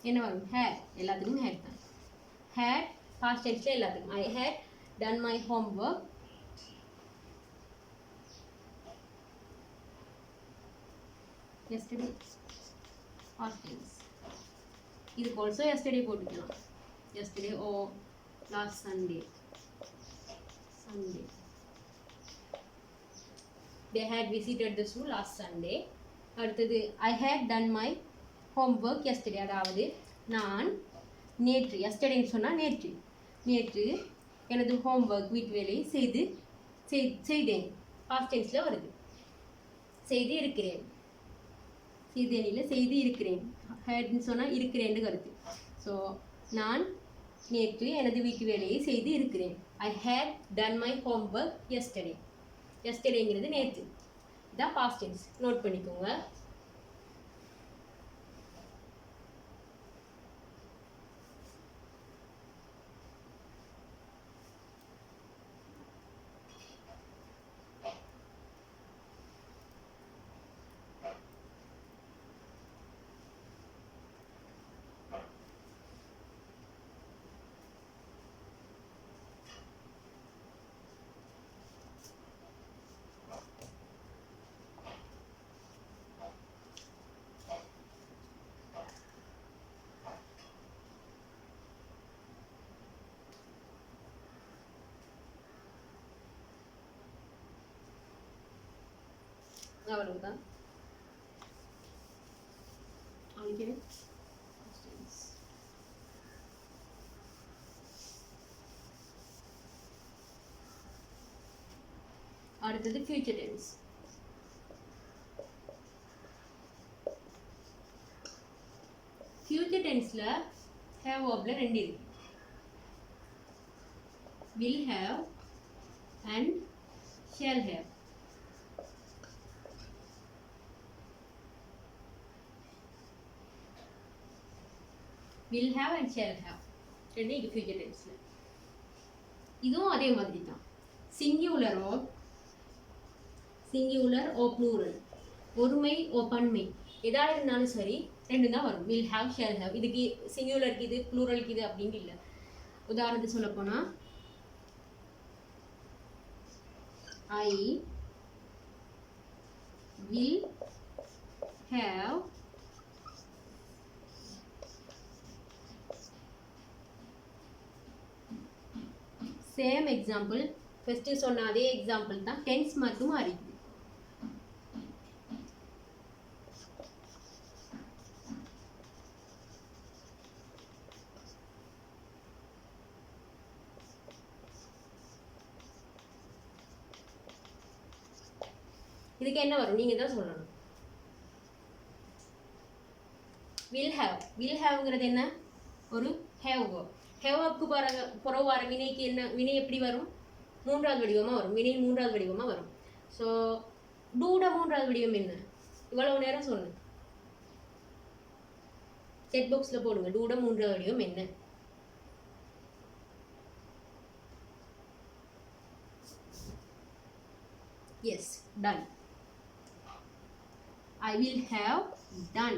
என்ன வரும்? had. எல்லாத்துக்கும் had தான். had past tense எல்லாத்துக்கும் I had done my homework. yesterday past tense. இதுக்கு also yesterday போட்டுக்கலாம். yesterday or last Sunday. They had visited the zoo last Sunday. அடுத்தது I had done my homework yesterday. அதாவது நான் நேற்று, எஸ்டர்டேன்னு சொன்னால் நேற்று எனது ஹோம்ஒர்க் வீட்டு வேலையை செய்தேன். பாஸ்ட் டென்ஸில் வருது. செய்து இருக்கிறேன். ஹேட்னு சொன்னால் இருக்கிறேன்னு கருத்து. ஸோ நான் நேற்று எனது வீட்டு வேலையை செய்து இருக்கிறேன். ஐ ஹேட் டன் மை ஹோம்ஒர்க் எஸ்டர்டேங்கிறது நேற்று. இதான் பாஸ்ட் டென்ஸ். நோட் பண்ணிக்கோங்க. அவ்வளவுதான். அடுத்தது ஃபியூச்சர் டென்ஸ். future tenseல have verbல ரெண்டு இருக்கு. will have and shall have. will have and shall have ரெண்டு இருக்கு future tenseல. இதுவும் அதே மாதிரி தான். சிங்குலர் ஓ ப்ளூரல், ஒருமை ஓ பன்மை, எதா இருந்தாலும் சரி ரெண்டு தான் வரும். will have shall have. இதுக்கு சிங்குலருக்கு இது ப்ளூரலுக்கு இது அப்படின்னு இல்லை. உதாரணத்துக்கு சொல்ல போனா I will have same example. First சொன்ன அதே எக்ஸாம்பிள் தான், டென்ஸ் மட்டும் மாறிக்குது. இதுக்கு என்ன வரும் நீங்க தான் சொல்லணும். will haveங்கிறது என்ன? ஒரு have verb. have verb-க்கு பிறகு வர வினைக்கு என்ன வினை எப்படி வரும்? மூன்றாவது வடிவமா வரும். வினை மூன்றாவது வடிவமா வரும். ஸோ டூட மூன்றாவது வடிவம் என்ன? இவ்வளவு நேரம் சொன்னேன். செட் பாக்ஸ்ல போடுங்க, டூட மூன்றாவது வடிவம் என்ன? Yes, done. I will have done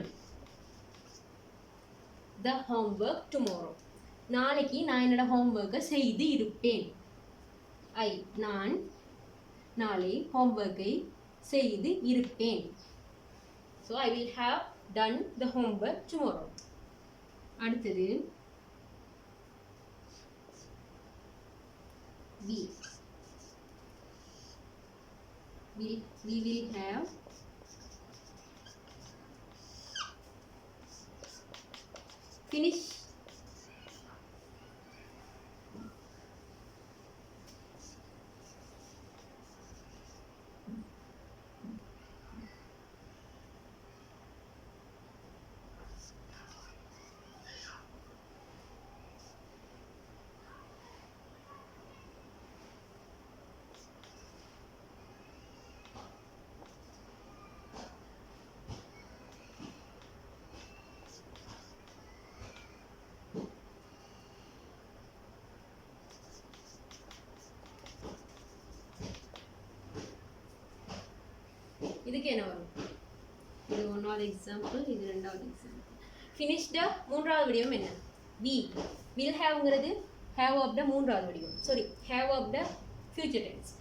the homework tomorrow. நாளைக்கு நான் என்னோட ஹோம்ஒர்க்கை செய்து இருப்பேன். நான் நாளை ஹோம்ஒர்க்கை செய்து இருப்பேன். So I will have done the homework tomorrow. அடுத்தது we will have finish இதுக்கு என்ன வரும்? இது ஒன்றாவது எக்ஸாம்பிள், இது ரெண்டாவது எக்ஸாம்பிள். ஃபினிஷ்ட மூன்றாவது வடிவம் என்ன? will haveங்கிறது have of the மூன்றாவது வடிவம். Sorry, have of the future tense.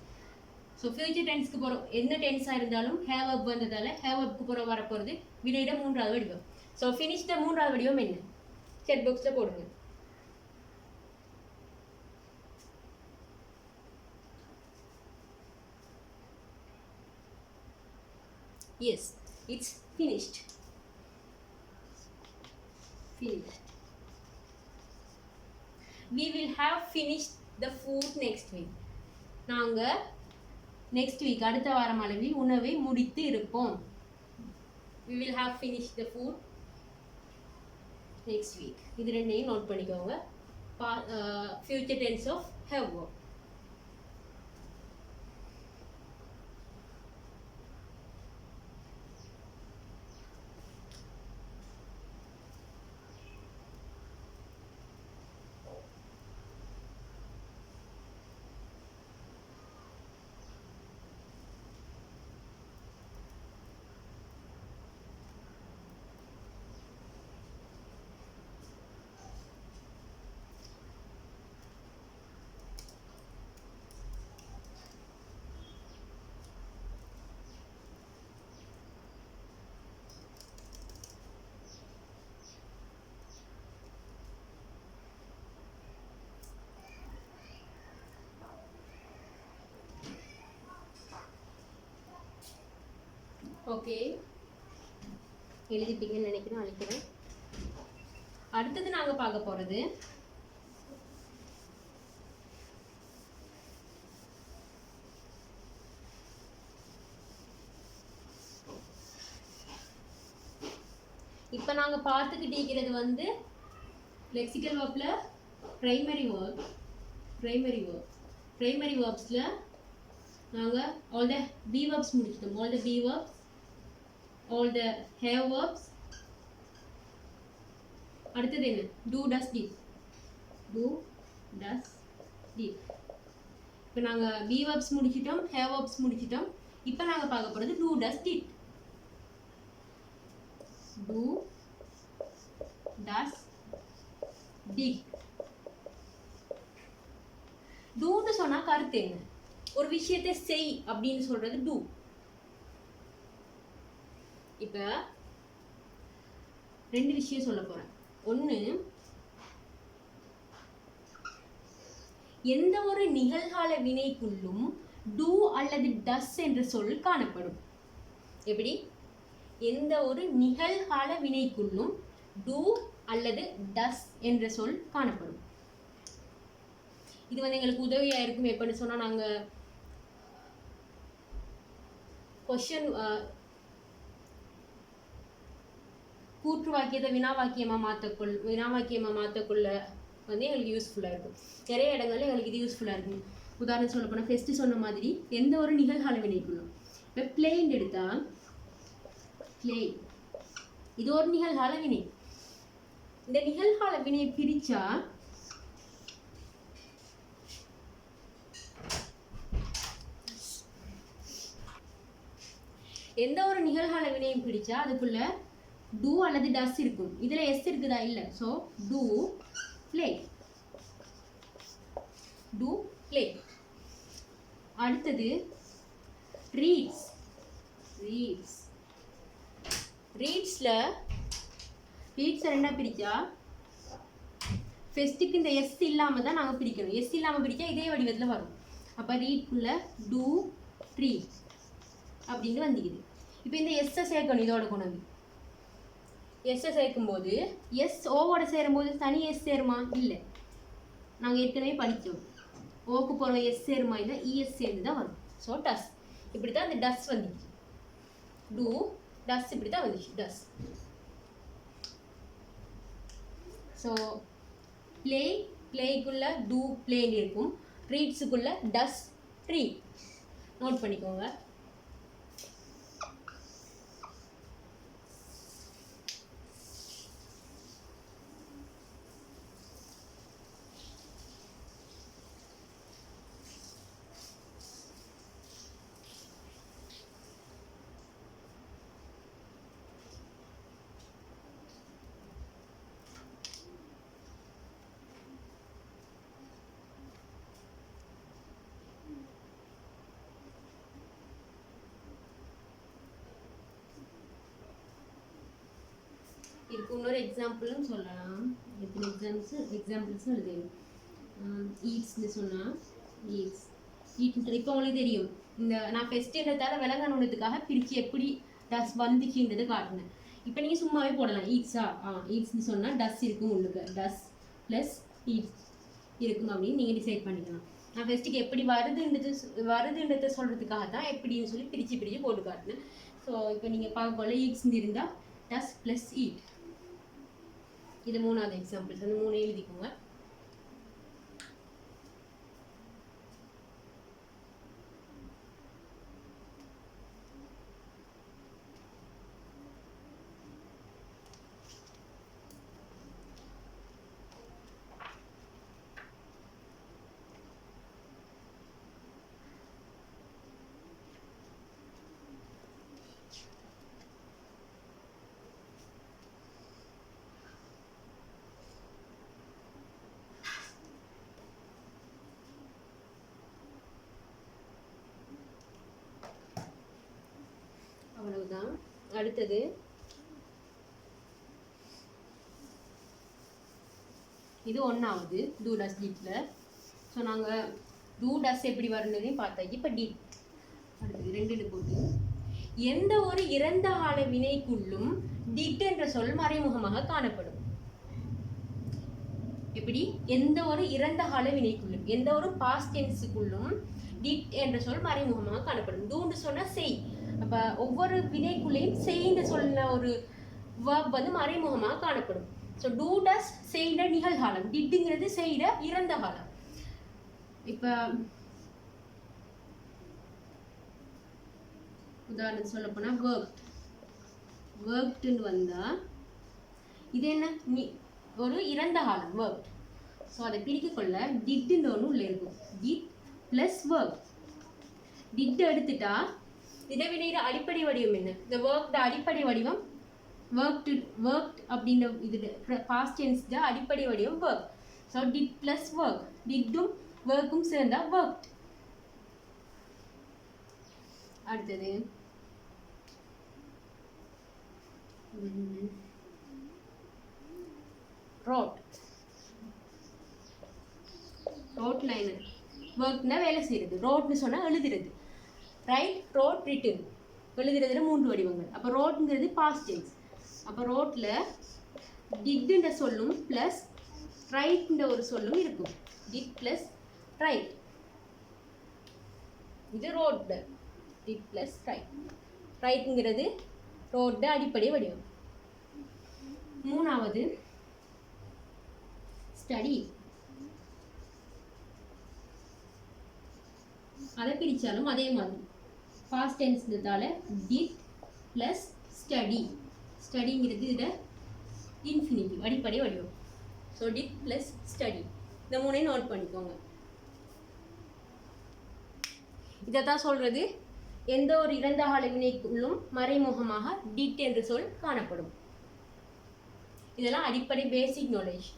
So future டென்ஸ்க்கு போகிறோம், என்ன டென்ஸாக இருந்தாலும் have up வந்ததால் have upக்கு போகிற வரப்போகிறது வினையிட மூன்றாவது வடிவம். ஸோ ஃபினிஷ்ட மூன்றாவது வடிவம் என்ன? செட் பாக்ஸில் போடுங்க. Yes, it's finished. We will have finished the food next week. நாங்கள் நெக்ஸ்ட் வீக் அடுத்த வாரம் அளவில் உணவை முடித்து இருப்போம். We will have finished the food next week. இது ரெண்டையும் நோட் பண்ணிக்கோங்க. Future tense of have verb. Okay, எழுதிப்பீங்கன்னு நினைக்கிறேன், அழைக்கிறேன். அடுத்தது நாங்கள் பார்க்க போகிறது இப்போ நாங்கள் பார்த்துக்கிட்டு இருக்கிறது வந்து லெக்சிக்கல் வேர்ப்ல பிரைமரி வேர்ப்ஸில் நாங்கள் ஆல் த பி வேர்ப்ஸ் முடிச்சிட்டோம். All the be verbs, all the have verbs. அடுத்தது என்ன? Do does did. இப்போ நாங்கள் பி வேர்ப்ஸ் முடிச்சிட்டோம், ஹேவ் வேர்ப்ஸ் முடிச்சிட்டோம். இப்போ நாங்கள் பார்க்க போகிறது do does did. Do does did. டூன்னு சொன்னா கருத்து என்ன? ஒரு விஷயத்தை செய் அப்படின்னு சொல்றது டூ. இப்ப ரெண்டு விஷயம் சொல்ல போறேன். ஒண்ணு, எந்த ஒரு நிகழ்கால வினைக்குள்ளும் டூ அல்லது டஸ் என்ற சொல் காணப்படும். எப்படி? எந்த ஒரு நிகழ்கால வினைக்குள்ளும் டூ அல்லது டஸ் என்ற சொல் காணப்படும். இது வந்து எங்களுக்கு உதவியா இருக்கும். எப்படின்னு சொன்னா நாங்க கொஸ்டின் கூற்று வாக்கியத்தை வினா வாக்கியமா மாத்தக்குள்ள வந்து எங்களுக்கு யூஸ்ஃபுல்லா இருக்கும். நிறைய இடங்கள்ல எங்களுக்கு இது யூஸ்ஃபுல்லா இருக்கும். உதாரணம் சொல்ல போனா ஃபர்ஸ்ட் சொன்ன மாதிரி எந்த ஒரு நிகழ்கால வினைக்குள்ளும். இப்போ பிளேன் எடுத்தா, பிளே இது ஒரு நிகழ்கால வினை. இந்த நிகழ்கால வினையை பிரிச்சா எந்த ஒரு நிகழ்கால வினையும் பிடிச்சா அதுக்குள்ள டூ அல்லது டஸ் இருக்கும். இதுல எஸ் இருக்குதா? இல்ல. So do play. அடுத்தது ரீட்ஸ். ரீட்ஸ்ல ரெண்டா பிரிச்சா ஃபர்ஸ்ட்டுக்கு இந்த எஸ் இல்லாம தான் நாங்க பிரிக்கணும். எஸ் இல்லாம பிரிச்சா இதே வடிவத்துல வரும். அப்ப ரீட்குள்ள டூ ரீட் அப்படின்னு வந்துக்குது. இப்போ இந்த எஸ்ஸை சேர்க்கணும். இதோட கொண்டு வந்து எஸ்ஸை சேர்க்கும்போது எஸ் ஓவோட சேரும்போது தனி எஸ் சேருமா? இல்லை. நாங்கள் ஏற்கனவே படித்தோம். ஓக்கு போகிற எஸ் சேருமா? இல்லை. இஎஸ் சேர்ந்து தான் வரும். So does. இப்படி தான் அந்த டஸ் வந்துச்சு. டூ டஸ் இப்படி தான் வந்துச்சு. டஸ். ஸோ பிளேக்குள்ள டூ பிளேன்னு இருக்கும். ரீட்ஸுக்குள்ள டஸ் ரீட். நோட் பண்ணிக்கோங்க. இதுக்கு இன்னொரு எக்ஸாம்பிளும் சொல்லலாம். எத்தனை எக்ஸாம்பிள்ஸும் எழுதணும். ஈட்ஸ்ன்னு சொன்னால் ஈட்ஸ் இப்போ உங்களுக்கு தெரியும். இந்த நான் ஃபெஸ்டிவலத்தால் விலங்கணுன்றதுக்காக பிரித்து எப்படி டஸ் வந்துச்சுன்றதை காட்டினேன். இப்போ நீங்கள் சும்மாவே போடலாம். ஈட்ஸா? ஈட்ஸ்ன்னு சொன்னால் டஸ் இருக்கும். உள்ளுக்கு டஸ் ப்ளஸ் ஈட்ஸ் இருக்கும் அப்படின்னு நீங்கள் டிசைட் பண்ணிக்கலாம். நான் ஃபெஸ்ட்டுக்கு எப்படி வருதுன்றதை சொல்கிறதுக்காக தான் எப்படின்னு சொல்லி பிரித்து போட்டு காட்டினேன். ஸோ இப்போ நீங்கள் பார்க்க போல ஈட்ஸ்ன்னு இருந்தால் டஸ் ப்ளஸ் ஈட். இது மூணாவது எக்ஸாம்பிள்ஸ். அந்த மூணு எழுதிக்கோங்க. அவ்வளவுதான். அடுத்தது இது ஒன்றாவது டூ டஸ் டிட்ல. ஸோ நாங்கள் டூ டஸ் எப்படி வரணுதையும் பார்த்தாச்சு. இப்போ டிட். அடுத்தது ரெண்டு போட்டு எந்த ஒரு இறந்த கால வினைக்குள்ளும் டிட் என்ற சொல் மறைமுகமாக காணப்படும். எப்படி? எந்த ஒரு இறந்த கால வினைக்குள்ளும், எந்த ஒரு பாஸ்ட் டென்ஸுக்குள்ளும் டிட் என்ற சொல் மறைமுகமாக காணப்படும். டூன்னு சொன்னா செய். அப்ப ஒவ்வொரு வினைக்குள்ளேயும் செய்ன்னு சொன்ன ஒரு verb வந்து மறைமுகமாக காணப்படும். ஸோ டூ டஸ் செய்த நிகழ்காலம், டிட்டுங்கிறது செய்த இறந்த காலம். இப்போ உதாரணம் சொல்ல போனால் ஒர்க்டுன்னு வந்தால் இது என்ன ஒரு இறந்த காலம் ஒர்க். ஸோ அதை பிரிக்கக்கொள்ள டிட்டுன்னு ஒன்று உள்ள இருக்கும். Did plus work. டிட் எடுத்துட்டா இடைவினையிற அடிப்படை வடிவம் என்ன? இந்த ஒர்க்ட அடிப்படை வடிவம் ஒர்க்ட் அப்படின்ற இது பாஸ்ட் டென்ஸ்ட அடிப்படை வடிவம் work. So did plus work, டிட்டும் ஒர்க்கும் சேர்ந்தா ஒர்க்ட். அடுத்தது ரோட். ரோட் லைனர் ஒர்க்னா வேலை செய்கிறது, ரோட்னு சொன்னால் எழுதுறது. ரைட், ரோட், ரிட்டன் எழுதுறதுல 3 வடிவங்கள். அப்போ ரோட்ங்கிறது பாஸ்ட் டென்ஸ். அப்போ ரோட்டில் டிட்ன்ற சொல்லும் ப்ளஸ் ரைட்ன்ற ஒரு சொல்லும் இருக்கும். டிட் ப்ளஸ் ரைட், இது ரோட். டிட் ப்ளஸ் ரைட், ரைட்ங்கிறது ரோட் அடிப்படை வடிவம். மூணாவது ஸ்டடி. அதை பிரித்தாலும் அதே மாதிரி பாஸ்ட் டென்ஸ்ன்றதால டிட் ப்ளஸ் ஸ்டடி. ஸ்டடிங்கிறது இதில் இன்ஃபினிட்டிவ் அடிப்படை வடிவம். ஸோ டிட் ப்ளஸ் ஸ்டடி, இந்த 3ஐயும் நோட் பண்ணிக்கோங்க. இதை தான் சொல்கிறது, எந்த ஒரு இறந்த கால வினைக்குள்ளும் மறைமுகமாக டிட் என்ற சொல் காணப்படும். இதெல்லாம் அடிப்படை பேசிக் நாலேஜ்.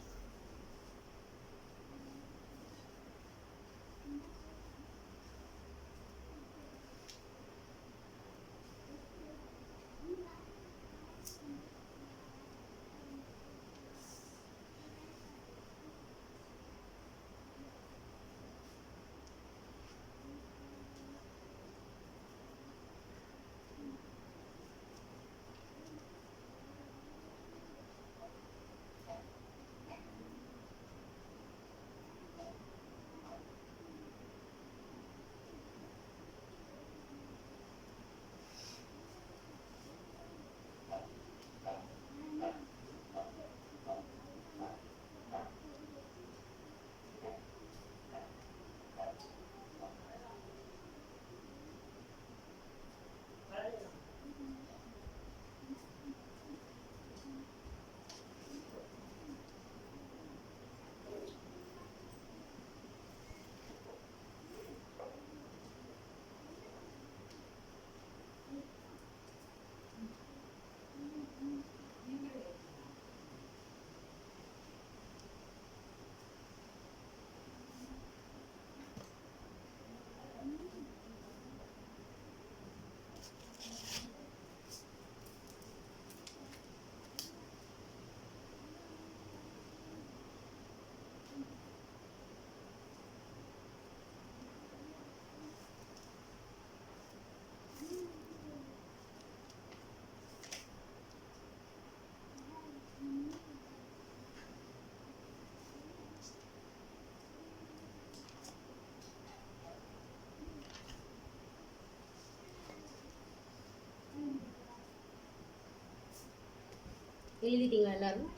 எழுதிட்டீங்க எல்லாரும்?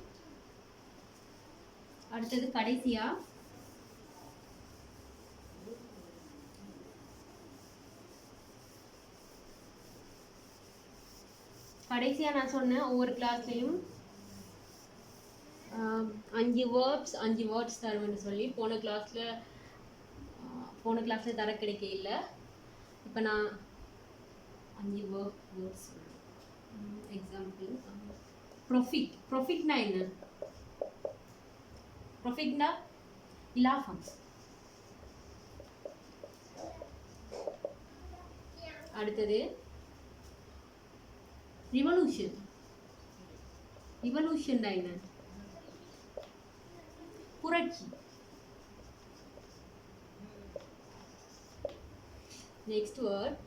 அடுத்தது கடைசியா நான் சொன்னேன் ஒவ்வொரு கிளாஸ்லையும் 5 வேர்ட்ஸ் தருவேன்னு சொல்லி போன கிளாஸில் தர கிடைக்க இல்லை. இப்போ நான் 5 வேர்ட்ஸ் எக்ஸாம்பிள். ப்ரொஃபிட்னா என்ன? ப்ரொஃபிட்னா இலாபம். அடுத்தது ரிவல்யூஷன் என்ன? புரட்சி. நெக்ஸ்ட் வேர்ட்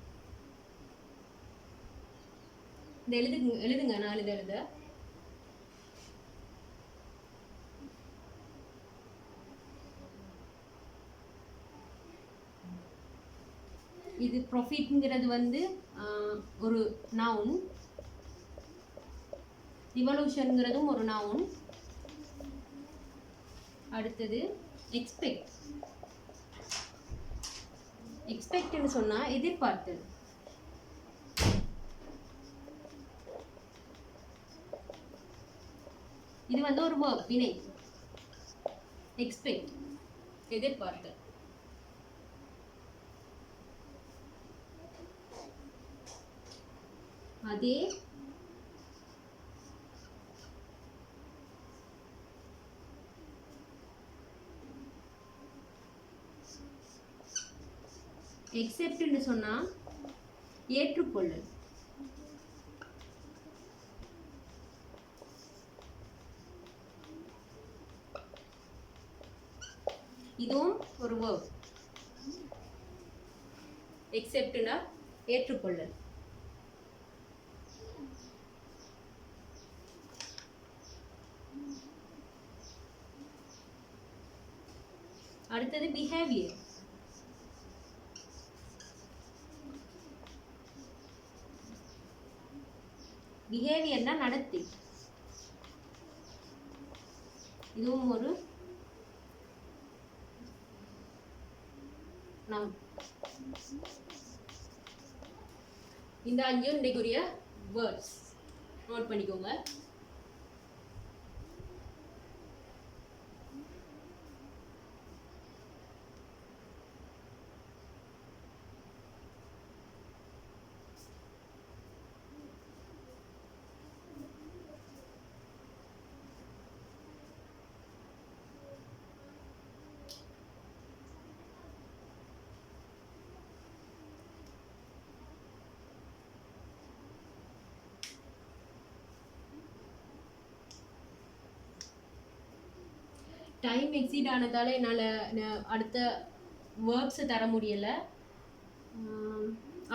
எழுதுங்க. நான் எழுத இது ப்ராஃபிட்ங்கிறது வந்து ஒரு நவுன். ரிவல்யூஷன்ங்கிறதும் ஒரு நவுன். அடுத்தது எக்ஸ்பெக்ட். எக்ஸ்பெக்ட்னு சொன்னா எதிர்பார்த்தல். இது வந்து ஒரு verb, வினை. எக்ஸ்பெக்ட் எதிர்பார்த்தல். அதே எக்ஸெப்ட்னு சொன்னா ஏற்றுக்கொள்ளல். இதுவும் ஒரு verb. எக்ஸெப்ட்னா ஏற்றுக்கொள்ளல். அடுத்தது பிஹேவியர். பிஹேவியர்னா நடத்தை. இதுவும் ஒரு நம். இந்த 5 இன்றைக்குரிய வேர்ட்ஸ் நோட் பண்ணிக்கோங்க. டைம் எக்ஸீட் ஆனதால் என்னால் அடுத்த வேர்ட்ஸை தர முடியலை.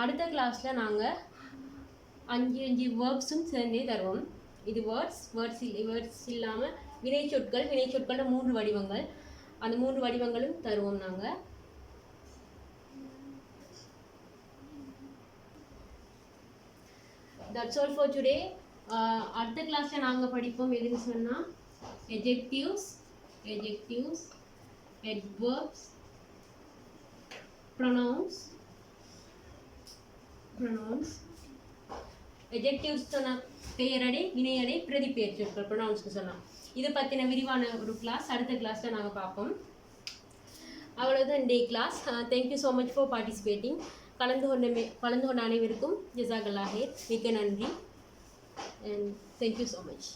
அடுத்த கிளாஸில் நாங்கள் 5 வேர்ட்ஸும் சேர்ந்தே தருவோம். இது வேர்ட்ஸ் இல்லாமல் வினைச்சொற்களோட 3 வடிவங்கள். அந்த 3 வடிவங்களும் தருவோம் நாங்கள். That's all for today. அடுத்த கிளாஸில் நாங்கள் படிப்போம் எதுன்னு சொன்னால் adjectives, adverbs, pronouns. adjectives சொன்னா பெயரடை, வினையடை, பிரதிபெயர் சொற்கள் pronounsக்கு சொன்னோம். இதை பற்றின விரிவான ஒரு கிளாஸ் அடுத்த கிளாஸில் நாங்கள் பார்ப்போம். அவ்வளோதான் இன்றைய class. Thank you so much for participating. கலந்து கொண்ட அனைவருக்கும் ஜஸாக்கல்லாஹ் ஹைர். மிக்க நன்றி and thank you so much.